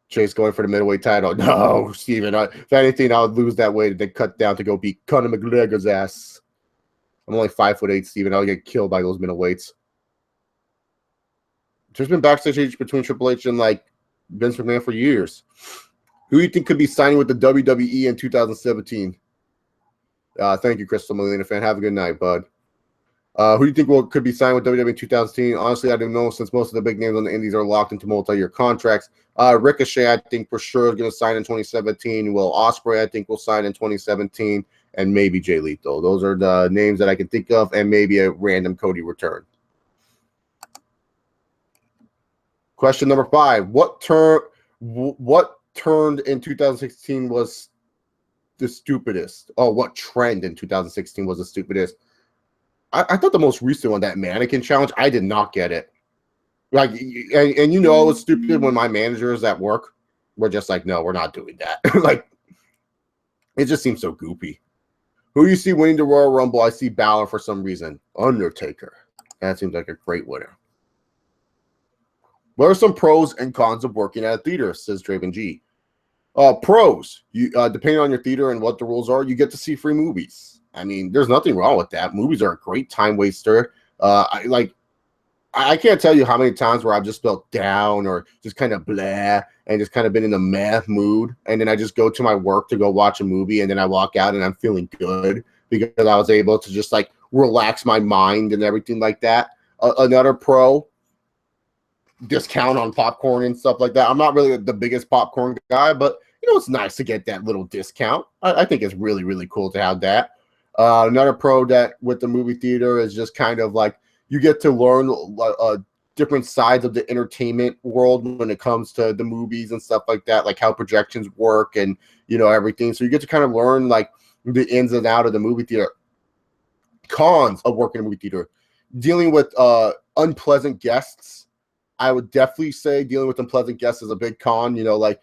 Chase going for the middleweight title. No, Steven. If anything, I would lose that weight and then cut down to go beat Conor McGregor's ass. I'm only 5'8", Steven. I'll get killed by those middleweights. There's been backstage between Triple H and like Vince McMahon for years. Who do you think could be signing with the WWE in 2017? Thank you, Crystal Molina fan. Have a good night, bud. Who do you think could be signed with WWE in 2016? Honestly, I don't know, since most of the big names on the indies are locked into multi-year contracts. Ricochet, I think for sure is going to sign in 2017. Will Ospreay, I think, will sign in 2017, and maybe Jay Lethal. Those are the names that I can think of, and maybe a random Cody return. Question number 5: What turned in 2016 was the stupidest? Oh, what trend in 2016 was the stupidest? I thought the most recent one, that mannequin challenge, I did not get it. Like, and you know, it was stupid when my managers at work were just like, no, we're not doing that. Like, it just seems so goofy. Who do you see winning the Royal Rumble? I see Balor for some reason. Undertaker. That seems like a great winner. What are some pros and cons of working at a theater, says Draven G. Pros, you depending on your theater and what the rules are, you get to see free movies. I mean, there's nothing wrong with that. Movies are a great time waster. I can't tell you how many times where I've just felt down or just kind of blah and just kind of been in a meh mood. And then I just go to my work to go watch a movie, and then I walk out and I'm feeling good because I was able to just like relax my mind and everything like that. Another pro, discount on popcorn and stuff like that. I'm not really the biggest popcorn guy, but you know, it's nice to get that little discount. I think it's really, really cool to have that. Another pro that with the movie theater is just kind of like you get to learn different sides of the entertainment world when it comes to the movies and stuff like that, like how projections work and, you know, everything. So you get to kind of learn like the ins and out of the movie theater. Cons of working in a movie theater: dealing with unpleasant guests. I would definitely say dealing with unpleasant guests is a big con. You know, like,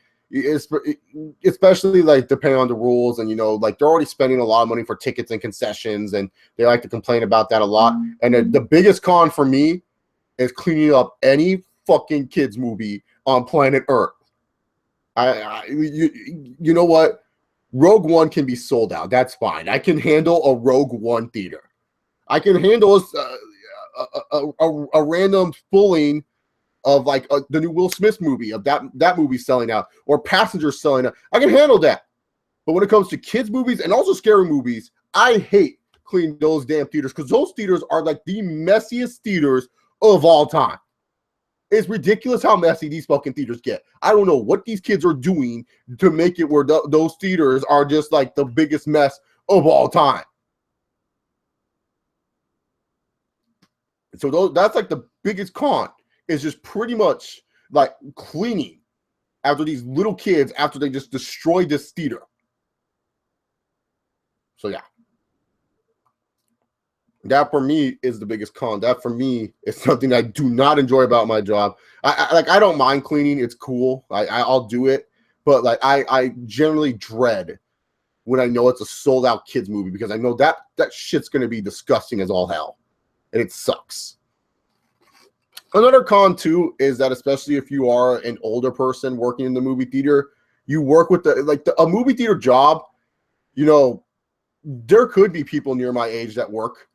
especially like depending on the rules, and you know, like they're already spending a lot of money for tickets and concessions, and they like to complain about that a lot. And the biggest con for me is cleaning up any fucking kids movie on planet Earth. You know what? Rogue One can be sold out. That's fine. I can handle a Rogue One theater. I can handle a random fooling of like the new Will Smith movie, of that movie selling out, or Passengers selling out. I can handle that. But when it comes to kids movies and also scary movies, I hate cleaning those damn theaters because those theaters are like the messiest theaters of all time. It's ridiculous how messy these fucking theaters get. I don't know what these kids are doing to make it where those theaters are just like the biggest mess of all time. So that's like the biggest con, is just pretty much like cleaning after these little kids after they just destroyed this theater. So yeah. That for me is the biggest con. That for me is something I do not enjoy about my job. I don't mind cleaning. It's cool. I'll do it. But like I generally dread when I know it's a sold out kids movie, because I know that shit's going to be disgusting as all hell. And it sucks. Another con too is that, especially if you are an older person working in the movie theater, you work with a movie theater job. You know, there could be people near my age that work.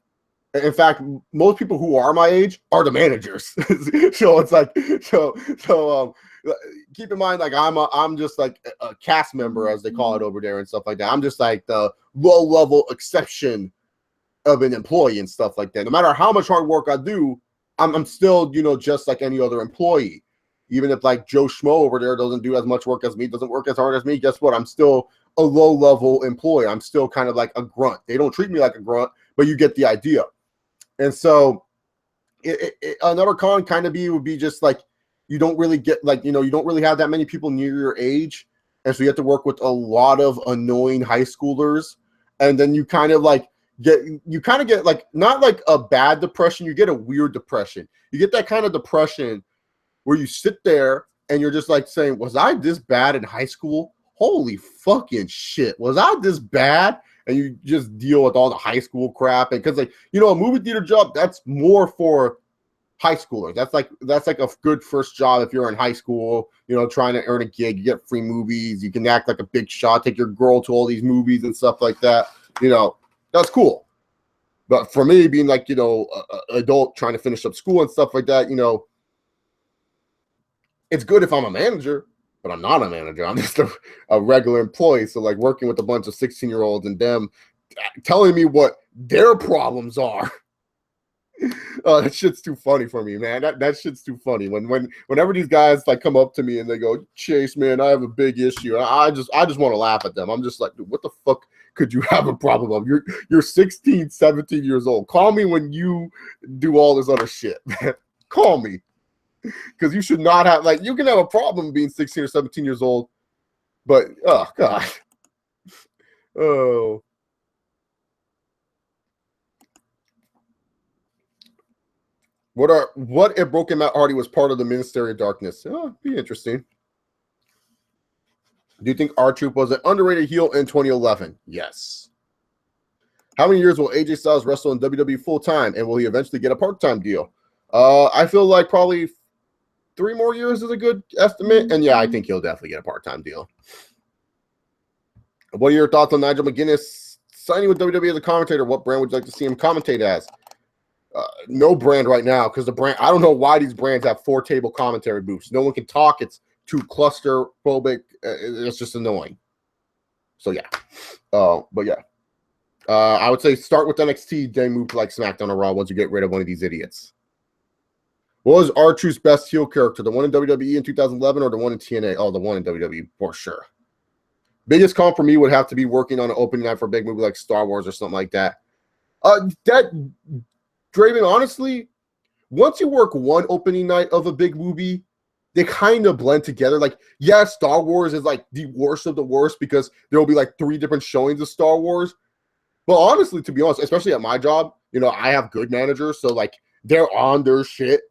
In fact, most people who are my age are the managers. So it's like, so keep in mind, like I'm just like a cast member, as they call it over there and stuff like that. I'm just like the low level exception of an employee and stuff like that. No matter how much hard work I do, I'm still, you know, just like any other employee. Even if like Joe Schmo over there doesn't do as much work as me, doesn't work as hard as me, guess what? I'm still a low level employee. I'm still kind of like a grunt. They don't treat me like a grunt, but you get the idea. And so another con kind of would be just like, you don't really get like, you know, you don't really have that many people near your age. And so you have to work with a lot of annoying high schoolers. And then you kind of get like, not like a bad depression. You get a weird depression. You get that kind of depression where you sit there and you're just like saying, was I this bad in high school? Holy fucking shit. Was I this bad? And you just deal with all the high school crap. And because, like, you know, a movie theater job, that's more for high schoolers. That's like a good first job if you're in high school, you know, trying to earn a gig. You get free movies. You can act like a big shot, take your girl to all these movies and stuff like that. You know, that's cool. But for me, being like, you know, an adult trying to finish up school and stuff like that, you know, it's good if I'm a manager. But I'm not a manager. I'm just a regular employee. So like working with a bunch of 16-year-olds and them telling me what their problems are. Oh, that shit's too funny for me, man. That shit's too funny. Whenever these guys like come up to me and they go, Chase, man, I have a big issue. I just want to laugh at them. I'm just like, dude, what the fuck could you have a problem of? You're 16, 17 years old. Call me when you do all this other shit, man. Call me. Because you should not have, like, you can have a problem being 16 or 17 years old, but, oh, God. Oh. What if Broken Matt Hardy was part of the Ministry of Darkness? Oh, be interesting. Do you think R-Truth was an underrated heel in 2011? Yes. How many years will AJ Styles wrestle in WWE full-time, and will he eventually get a part-time deal? I feel like probably 3 more years is a good estimate. And yeah, I think he'll definitely get a part-time deal. What are your thoughts on Nigel McGuinness signing with WWE as a commentator? What brand would you like to see him commentate as? No brand right now, because the brand, I don't know why these brands have 4-table commentary booths. No one can talk. It's too clusterphobic. It's just annoying. So yeah. But yeah. I would say start with NXT, then move to like SmackDown or Raw once you get rid of one of these idiots. What was R-Truth's best heel character? The one in WWE in 2011 or the one in TNA? Oh, the one in WWE for sure. Biggest comp for me would have to be working on an opening night for a big movie like Star Wars or something like that. Draven, honestly, once you work one opening night of a big movie, they kind of blend together. Like, yeah, Star Wars is like the worst of the worst because there will be like 3 different showings of Star Wars. But honestly, to be honest, especially at my job, you know, I have good managers, so like they're on their shit.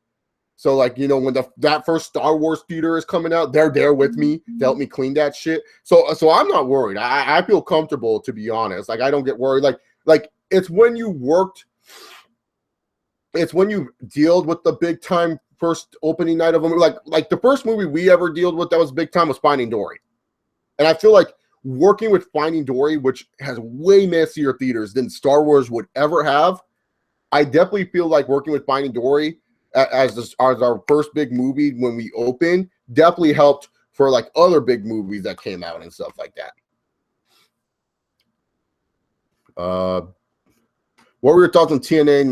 So, like, you know, when that first Star Wars theater is coming out, they're there with me to help me clean that shit. So I'm not worried. I feel comfortable, to be honest. Like, I don't get worried. Like it's when you dealt with the big time first opening night of a movie. Like the first movie we ever dealt with that was big time was Finding Dory. And I feel like working with Finding Dory, which has way messier theaters than Star Wars would ever have, I definitely feel like working with Finding Dory as our first big movie when we opened definitely helped for like other big movies that came out and stuff like that. What were your thoughts on TNA?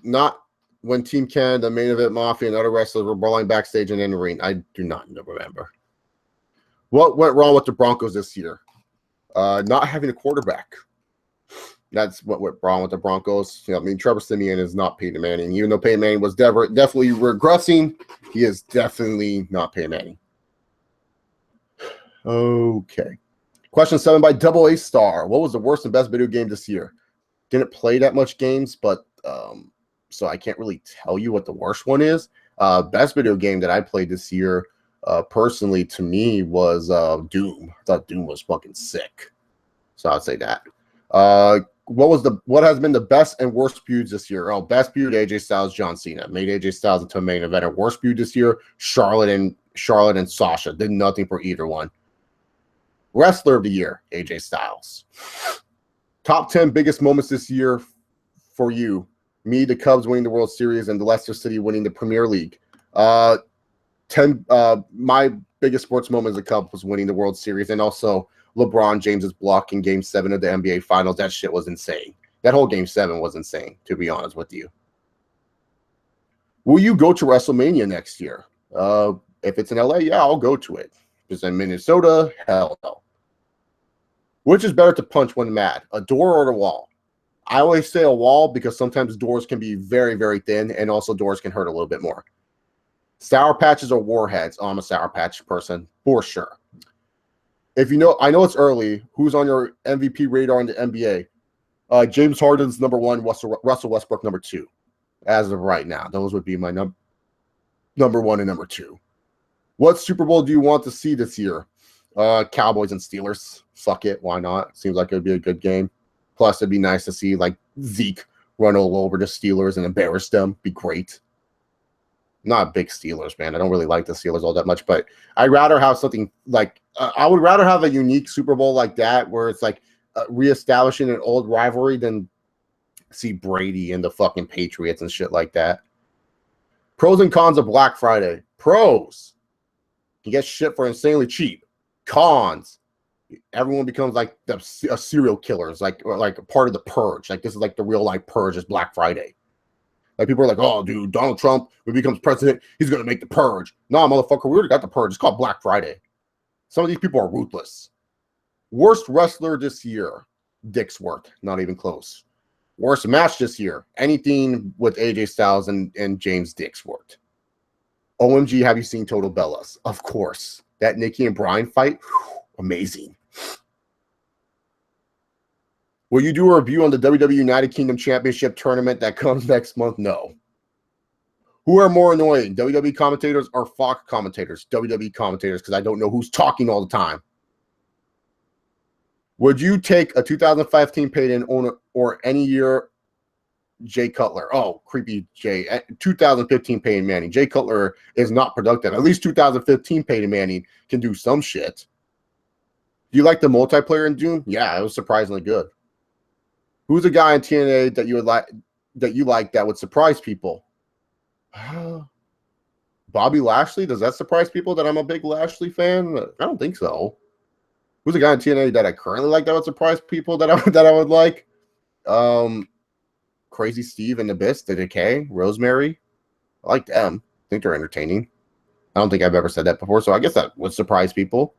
Not when Team Canada, Main Event Mafia, and other wrestlers were brawling backstage and in the ring. I do not remember. What went wrong with the Broncos this year? Not having a quarterback. That's what went wrong with the Broncos. You know, I mean, Trevor Siemian is not Peyton Manning. Even though Peyton Manning was definitely regressing, he is definitely not Peyton Manning. Okay. Question 7 by Double A Star. What was the worst and best video game this year? Didn't play that much games, but so I can't really tell you what the worst one is. Best video game that I played this year, personally, to me, was Doom. I thought Doom was fucking sick. So I'd say that. What has been the best and worst feuds this year? Oh, best feud, AJ Styles, John Cena. Made AJ Styles into a main event. Worst feud this year, Charlotte and Sasha. Did nothing for either one. Wrestler of the year, AJ Styles. Top 10 biggest moments this year for you. Me, the Cubs winning the World Series, and the Leicester City winning the Premier League. My biggest sports moment as a Cub was winning the World Series, and also LeBron James's block in Game 7 of the NBA Finals. That shit was insane. That whole Game 7 was insane, to be honest with you. Will you go to WrestleMania next year? If it's in LA, yeah, I'll go to it. If it's in Minnesota, hell no. Which is better to punch when mad, a door or the wall? I always say a wall because sometimes doors can be very, very thin, and also doors can hurt a little bit more. Sour Patches or Warheads? Oh, I'm a Sour Patch person, for sure. If you know, I know it's early. Who's on your MVP radar in the NBA? James Harden's number 1, Russell Westbrook number 2. As of right now, those would be my number 1 and number 2. What Super Bowl do you want to see this year? Cowboys and Steelers. Fuck it, why not? Seems like it would be a good game. Plus, it'd be nice to see like Zeke run all over the Steelers and embarrass them. Be great. Not a big Steelers fan. I don't really like the Steelers all that much, but I'd rather have something like I would rather have a unique Super Bowl like that where it's like reestablishing an old rivalry than see Brady and the fucking Patriots and shit like that. Pros and cons of Black Friday. Pros. You get shit for insanely cheap. Cons. Everyone becomes like a serial killers, like a part of the purge. Like this is like the real life purge is Black Friday. Like people are like, oh, dude, Donald Trump, when he becomes president, he's gonna make the purge. No, motherfucker, we already got the purge. It's called Black Friday. Some of these people are ruthless. Worst wrestler this year, Dixworth, not even close. Worst match this year, anything with AJ Styles and James Dixworth. OMG, have you seen Total Bellas? Of course. That Nikki and Bryan fight, whew, amazing. Will you do a review on the WWE United Kingdom Championship tournament that comes next month? No. Who are more annoying, WWE commentators or Fox commentators? WWE commentators, because I don't know who's talking all the time. Would you take a 2015 Peyton or any year Jay Cutler? Oh, creepy Jay. 2015 Peyton Manning. Jay Cutler is not productive. At least 2015 Peyton Manning can do some shit. Do you like the multiplayer in Doom? Yeah, it was surprisingly good. Who's a guy in TNA that you like that would surprise people? Bobby Lashley. Does that surprise people that I'm a big Lashley fan? I don't think so. Who's a guy in TNA that I currently like that would surprise people that I would like? Crazy Steve and Abyss, the Decay, Rosemary. I like them. I think they're entertaining. I don't think I've ever said that before, so I guess that would surprise people.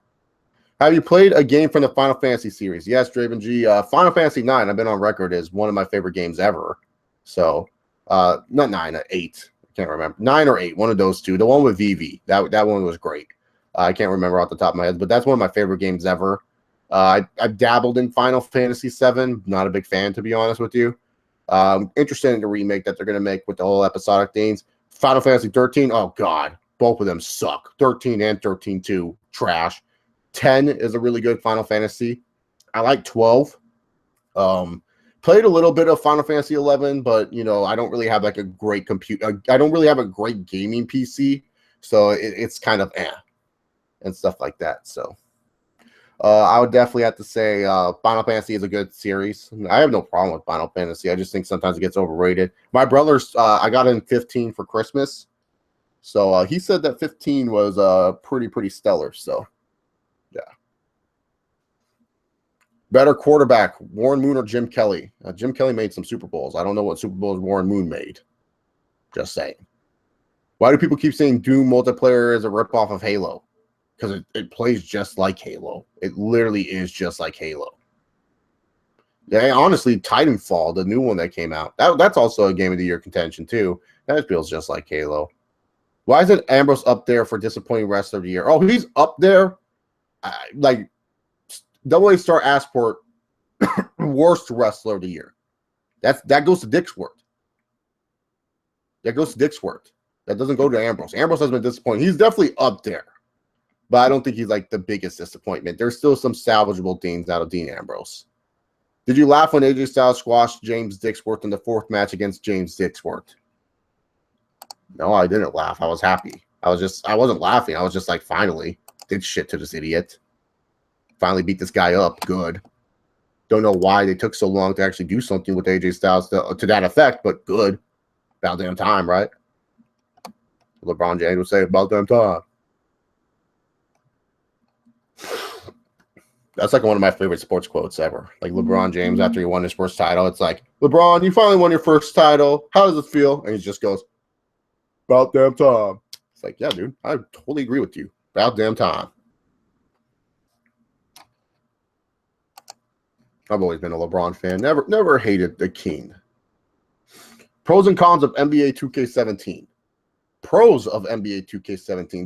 Have you played a game from the Final Fantasy series? Yes, Draven G. Final Fantasy 9, I've been on record, is one of my favorite games ever. So, not 9, 8. I can't remember. 9 or 8, one of those two. The one with Vivi. That one was great. I can't remember off the top of my head, but that's one of my favorite games ever. I've dabbled in Final Fantasy 7. Not a big fan, to be honest with you. Interested in the remake that they're going to make with the whole episodic things. Final Fantasy 13, oh, God. Both of them suck. 13 and 13-2, trash. 10 is a really good Final Fantasy. I like 12. Played a little bit of Final Fantasy 11, but you know, I don't really have like a great I don't really have a great gaming PC, so it's kind of and stuff like that. So I would definitely have to say Final Fantasy is a good series. I have no problem with Final Fantasy. I just think sometimes it gets overrated. My brother's I got in 15 for Christmas, so he said that 15 was pretty stellar. So. Yeah. Better quarterback, Warren Moon or Jim Kelly? Jim Kelly made some Super Bowls. I don't know what Super Bowls Warren Moon made. Just saying. Why do people keep saying Doom multiplayer is a ripoff of Halo? Because it plays just like Halo. It literally is just like Halo. Yeah, honestly, Titanfall, the new one that came out, that's also a Game of the Year contention too. That feels just like Halo. Why isn't Ambrose up there for disappointing wrestler of the year? Oh, he's up there. Like AA Star Assport, worst wrestler of the year. That goes to Dixworth. That goes to Dixworth. That doesn't go to Ambrose. Ambrose has been disappointing. He's definitely up there, but I don't think he's like the biggest disappointment. There's still some salvageable things out of Dean Ambrose. Did you laugh when AJ Styles squashed James Dixworth in the 4th match against James Dixworth? No, I didn't laugh. I was happy. I wasn't laughing. I was just like, finally, did shit to this idiot. Finally beat this guy up. Good. Don't know why they took so long to actually do something with AJ Styles to that effect, but good. About damn time, right? LeBron James would say, about damn time. That's like one of my favorite sports quotes ever. Like LeBron James, after he won his first title, it's like, LeBron, you finally won your first title. How does it feel? And he just goes, about damn time. It's like, yeah, dude, I totally agree with you. About damn time. I've always been a LeBron fan. Never hated the king. Pros and cons of NBA 2K17. Pros of NBA 2K17.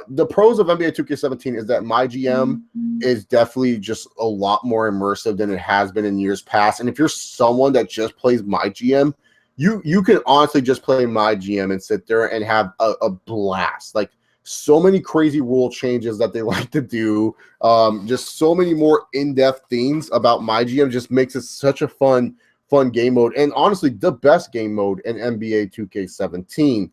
The pros of NBA 2K17 is that my GM is definitely just a lot more immersive than it has been in years past. And if you're someone that just plays my GM, you can honestly just play my GM and sit there and have a blast. Like, so many crazy rule changes that they like to do. Just so many more in-depth things about my GM just makes it such a fun game mode. And honestly, the best game mode in NBA 2K17.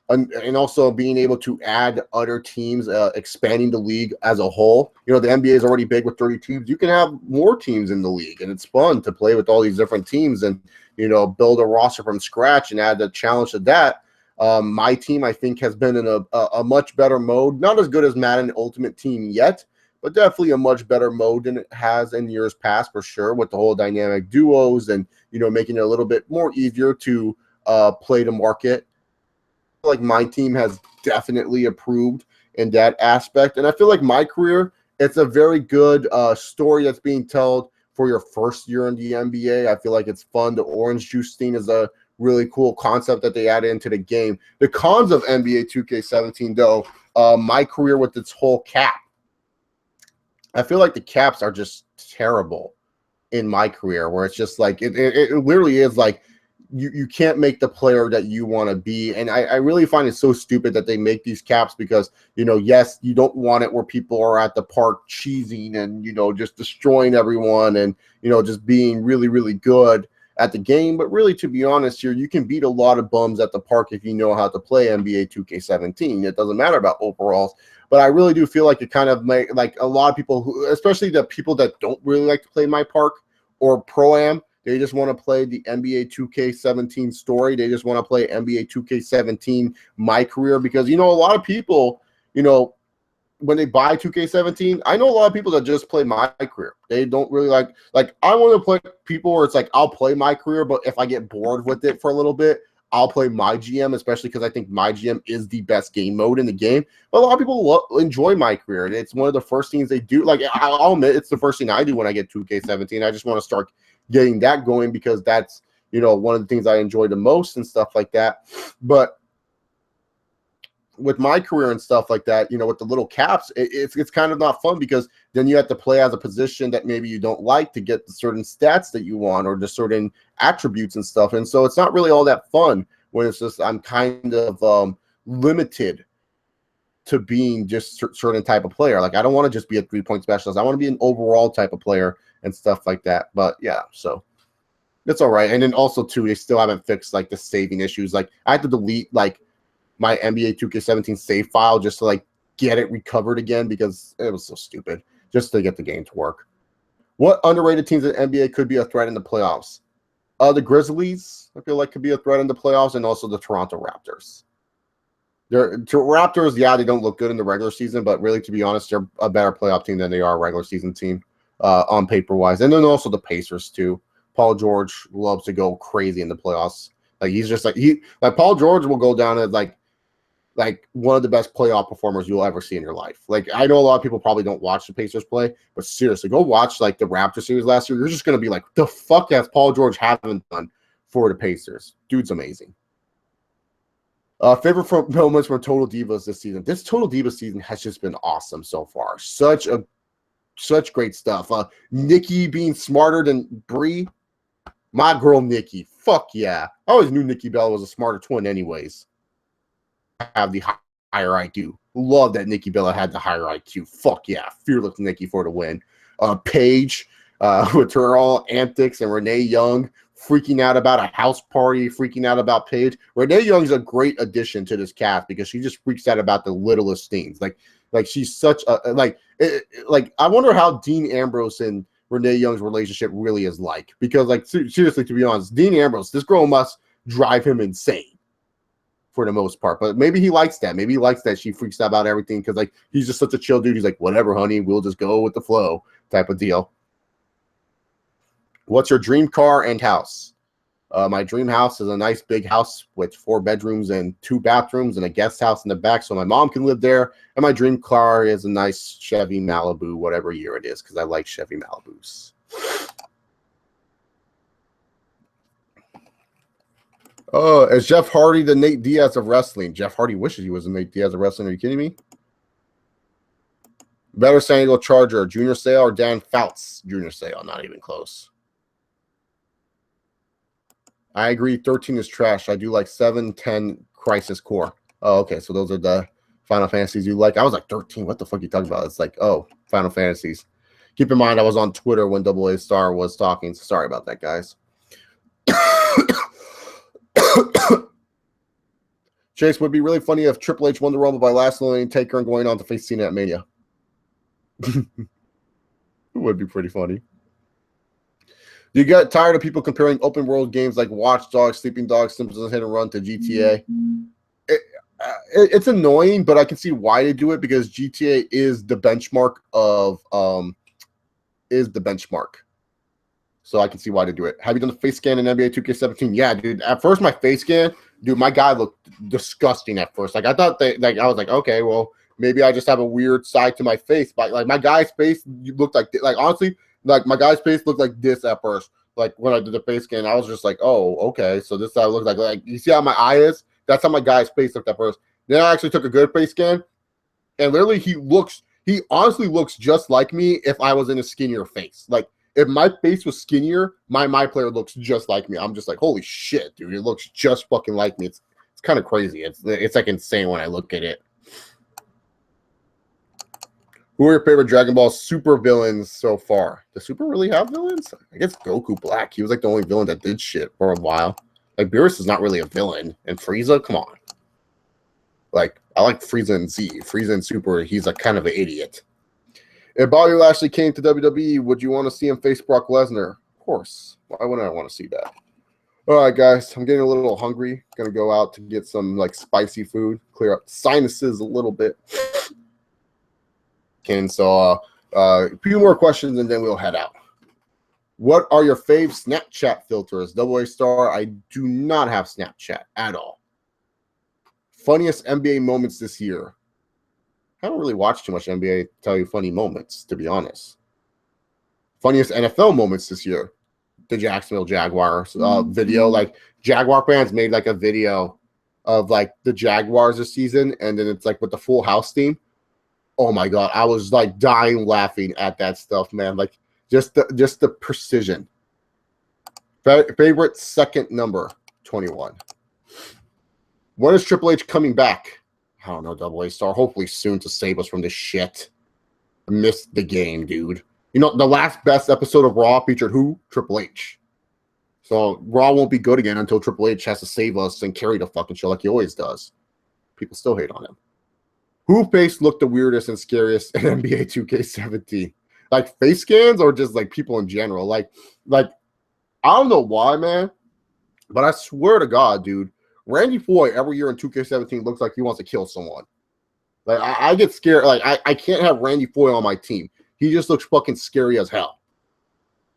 And also being able to add other teams, expanding the league as a whole. You know, the NBA is already big with 30 teams. You can have more teams in the league, and it's fun to play with all these different teams and, you know, build a roster from scratch and add the challenge to that. My team, I think, has been in a much better mode. Not as good as Madden Ultimate Team yet, but definitely a much better mode than it has in years past, for sure, with the whole dynamic duos and, you know, making it a little bit more easier to play to market. Like, my team has definitely improved in that aspect. And I feel like my career, it's a very good story that's being told for your first year in the NBA. I feel like it's fun. The orange juice thing is a really cool concept that they added into the game. The cons of NBA 2K17, though, my career with its whole cap. I feel like the caps are just terrible in my career, where it's just like, it literally is like, you can't make the player that you want to be. And I really find it so stupid that they make these caps because, you know, yes, you don't want it where people are at the park cheesing and, you know, just destroying everyone and, you know, just being really, really good at the game. But really, to be honest here, you can beat a lot of bums at the park if you know how to play NBA 2K17. It doesn't matter about overalls. But I really do feel like it kind of make, like, a lot of people who, especially the people that don't really like to play my park or Pro-Am, they just want to play the NBA 2K17 story. They just want to play NBA 2K17 my career because, you know, a lot of people, you know, when they buy 2K17, I know a lot of people that just play my career. They don't really like I want to play people where it's like, I'll play my career, but if I get bored with it for a little bit, I'll play my GM, especially because I think my GM is the best game mode in the game. But a lot of people enjoy my career. And it's one of the first things they do. Like, I'll admit, it's the first thing I do when I get 2K17. I just want to start getting that going because that's, you know, one of the things I enjoy the most and stuff like that. But with my career and stuff like that, you know, with the little caps, it's kind of not fun because then you have to play as a position that maybe you don't like to get the certain stats that you want or the certain attributes and stuff. And so it's not really all that fun when it's just, I'm kind of limited to being just certain type of player. Like, I don't want to just be a 3-point specialist. I want to be an overall type of player and stuff like that. But yeah, so it's all right. And then also too, they still haven't fixed like the saving issues. Like, I had to delete like my NBA 2K17 save file just to like get it recovered again because it was so stupid just to get the game to work. What underrated teams in the NBA could be a threat in the playoffs? The Grizzlies, I feel like, could be a threat in the playoffs, and also the Toronto Raptors. Raptors, yeah, they don't look good in the regular season, but really, to be honest, they're a better playoff team than they are a regular season team on paper wise. And then also the Pacers too. Paul George loves to go crazy in the playoffs. Like he's just like Paul George will go down as like one of the best playoff performers you'll ever see in your life. Like I know a lot of people probably don't watch the Pacers play, but seriously, go watch like the Raptor series last year. You're just gonna be like, the fuck has Paul George haven't done for the Pacers? Dude's amazing. Favorite moments from Total Divas this season. This Total Divas season has just been awesome so far. Such great stuff. Nikki being smarter than Brie. My girl Nikki. Fuck yeah. I always knew Nikki Bella was a smarter twin anyways. Have the higher IQ. Love that Nikki Bella had the higher IQ. Fuck yeah. Fearless Nikki for the win. Paige with her all antics and Renee Young freaking out about a house party, freaking out about Paige. Renee Young's a great addition to this cast because she just freaks out about the littlest things. Like she's such a like I wonder how Dean Ambrose and Renee Young's relationship really is like, because like seriously, to be honest, Dean Ambrose, this girl must drive him insane for the most part. But maybe he likes that. Maybe he likes that she freaks out about everything because like he's just such a chill dude. He's like, whatever, honey, we'll just go with the flow type of deal. What's your dream car and house? My dream house is a nice big house with 4 bedrooms and 2 bathrooms and a guest house in the back so my mom can live there. And my dream car is a nice Chevy Malibu, whatever year it is, because I like Chevy Malibus. Is Jeff Hardy the Nate Diaz of wrestling? Jeff Hardy wishes he was the Nate Diaz of wrestling. Are you kidding me? Better San Diego Charger, Junior Seau or Dan Fouts? Junior Seau, not even close. I agree. 13 is trash. I do like 7, 10, Crisis Core. Oh, okay. So those are the Final Fantasies you like. I was like 13. What the fuck are you talking about? It's like, oh, Final Fantasies. Keep in mind, I was on Twitter when AA Star was talking. So sorry about that, guys. Chase, would be really funny if Triple H won the Rumble by last eliminating Taker and going on to face Cena at Mania. It would be pretty funny. Do you get tired of people comparing open world games like Watch Dogs, Sleeping Dogs, Simpsons Hit and Run to GTA? It's annoying, but I can see why they do it because GTA is the benchmark of So I can see why they do it. Have you done the face scan in NBA 2K17? Yeah, dude. At first, my face scan, dude, my guy looked disgusting at first. Like I thought I was like, okay, well, maybe I just have a weird side to my face. But like my guy's face looked like honestly. Like my guy's face looked like this at first. Like when I did the face scan, I was just like, "Oh, okay." So this side looks like you see how my eye is? That's how my guy's face looked at first. Then I actually took a good face scan, and literally he honestly looks just like me if I was in a skinnier face. Like if my face was skinnier, my player looks just like me. I'm just like, holy shit, dude! It looks just fucking like me. It's kind of crazy. It's like insane when I look at it. Who are your favorite Dragon Ball Super villains so far? Does Super really have villains? I guess Goku Black. He was like the only villain that did shit for a while. Like Beerus is not really a villain. And Frieza, come on. Like I like Frieza and Z. Frieza and Super, he's like kind of an idiot. If Bobby Lashley came to WWE, would you want to see him face Brock Lesnar? Of course. Why wouldn't I want to see that? All right, guys. I'm getting a little hungry. Gonna go out to get some like spicy food, clear up sinuses a little bit. So a few more questions and then we'll head out. What are your fave Snapchat filters? AA Star, I do not have Snapchat at all. Funniest NBA moments this year. I don't really watch too much NBA to tell you funny moments, to be honest. Funniest NFL moments this year. The Jacksonville Jaguars video. Like Jaguar fans made like a video of like the Jaguars this season and then it's like with the Full House theme. Oh my god, I was like dying laughing at that stuff, man. Like just the precision. Favorite second number, 21. When is Triple H coming back? I don't know, AA Star. Hopefully soon to save us from this shit. I missed the game, dude. You know, the last best episode of Raw featured who? Triple H. So Raw won't be good again until Triple H has to save us and carry the fucking show like he always does. People still hate on him. Who face looked the weirdest and scariest in NBA 2K17? Like face scans or just like people in general? Like I don't know why, man, but I swear to God, dude, Randy Foy every year in 2K17 looks like he wants to kill someone. Like, I get scared. Like, I can't have Randy Foy on my team. He just looks fucking scary as hell.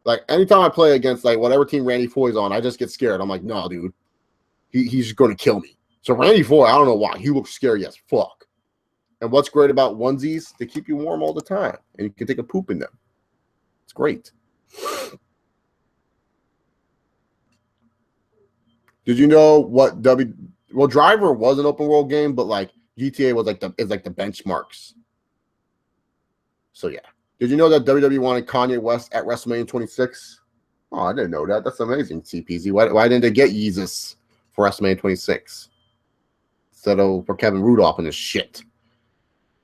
Like, anytime I play against, like, whatever team Randy Foy's on, I just get scared. I'm like, no, dude. He's going to kill me. So Randy Foy, I don't know why. He looks scary as fuck. And what's great about onesies? They keep you warm all the time. And you can take a poop in them. It's great. Did you know what well, Driver was an open world game, but like GTA was like the benchmarks. So yeah. Did you know that WWE wanted Kanye West at WrestleMania 26? Oh, I didn't know that. That's amazing, CPZ. Why didn't they get Yeezus for WrestleMania 26? Instead of for Kevin Rudolph and his shit.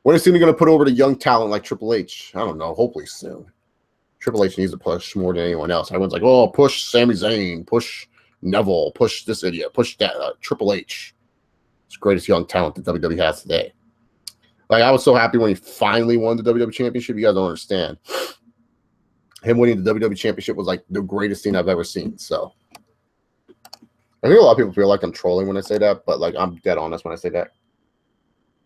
When is Cena going to put over the young talent like Triple H? I don't know. Hopefully soon. Triple H needs to push more than anyone else. Everyone's like, oh, push Sami Zayn, push Neville, push this idiot, push that Triple H. It's the greatest young talent that WWE has today. Like, I was so happy when he finally won the WWE Championship. You guys don't understand. Him winning the WWE Championship was like the greatest thing I've ever seen. So I think a lot of people feel like I'm trolling when I say that, but like I'm dead honest when I say that.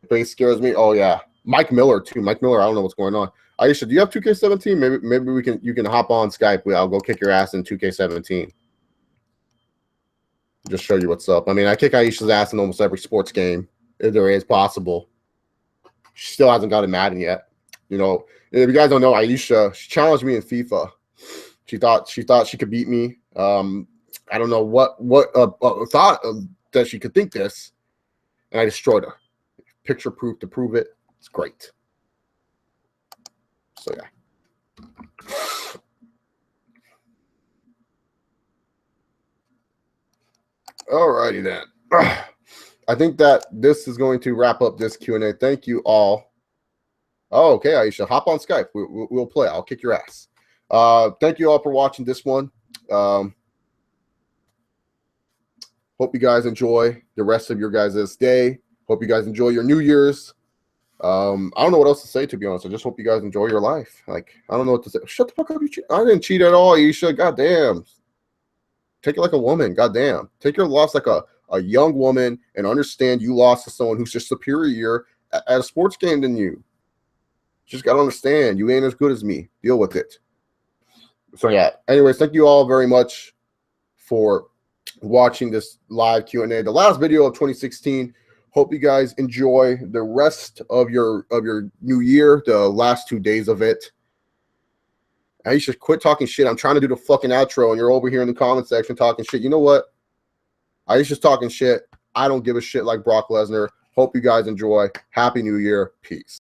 Base scares me. Oh yeah, Mike Miller too. Mike Miller. I don't know what's going on. Aisha, do you have 2K17? Maybe you can hop on Skype. I'll go kick your ass in 2K17. Just show you what's up. I mean, I kick Aisha's ass in almost every sports game if there is possible. She still hasn't gotten Madden yet. You know, if you guys don't know, Aisha, she challenged me in FIFA. She thought she could beat me. I don't know what thought that she could think this, and I destroyed her. Picture proof to prove it. It's great. So yeah. Alrighty then. I think that this is going to wrap up this Q&A. Thank you all. Oh, okay, Aisha, hop on Skype. We'll play. I'll kick your ass. Thank you all for watching this one. Hope you guys enjoy the rest of your guys' day. Hope you guys enjoy your New Year's. I don't know what else to say, to be honest. I just hope you guys enjoy your life. Like, I don't know what to say. Shut the fuck up. I didn't cheat at all, Aisha. Goddamn. Take it like a woman. Goddamn. Take your loss like a young woman and understand you lost to someone who's just superior at a sports game than you. Just got to understand. You ain't as good as me. Deal with it. So, yeah. Anyways, thank you all very much for watching this live Q&A. The last video of 2016. Hope you guys enjoy the rest of your new year, the last 2 days of it. I should quit talking shit. I'm trying to do the fucking outro, and you're over here in the comment section talking shit. You know what? I just talking shit. I don't give a shit like Brock Lesnar. Hope you guys enjoy. Happy New Year. Peace.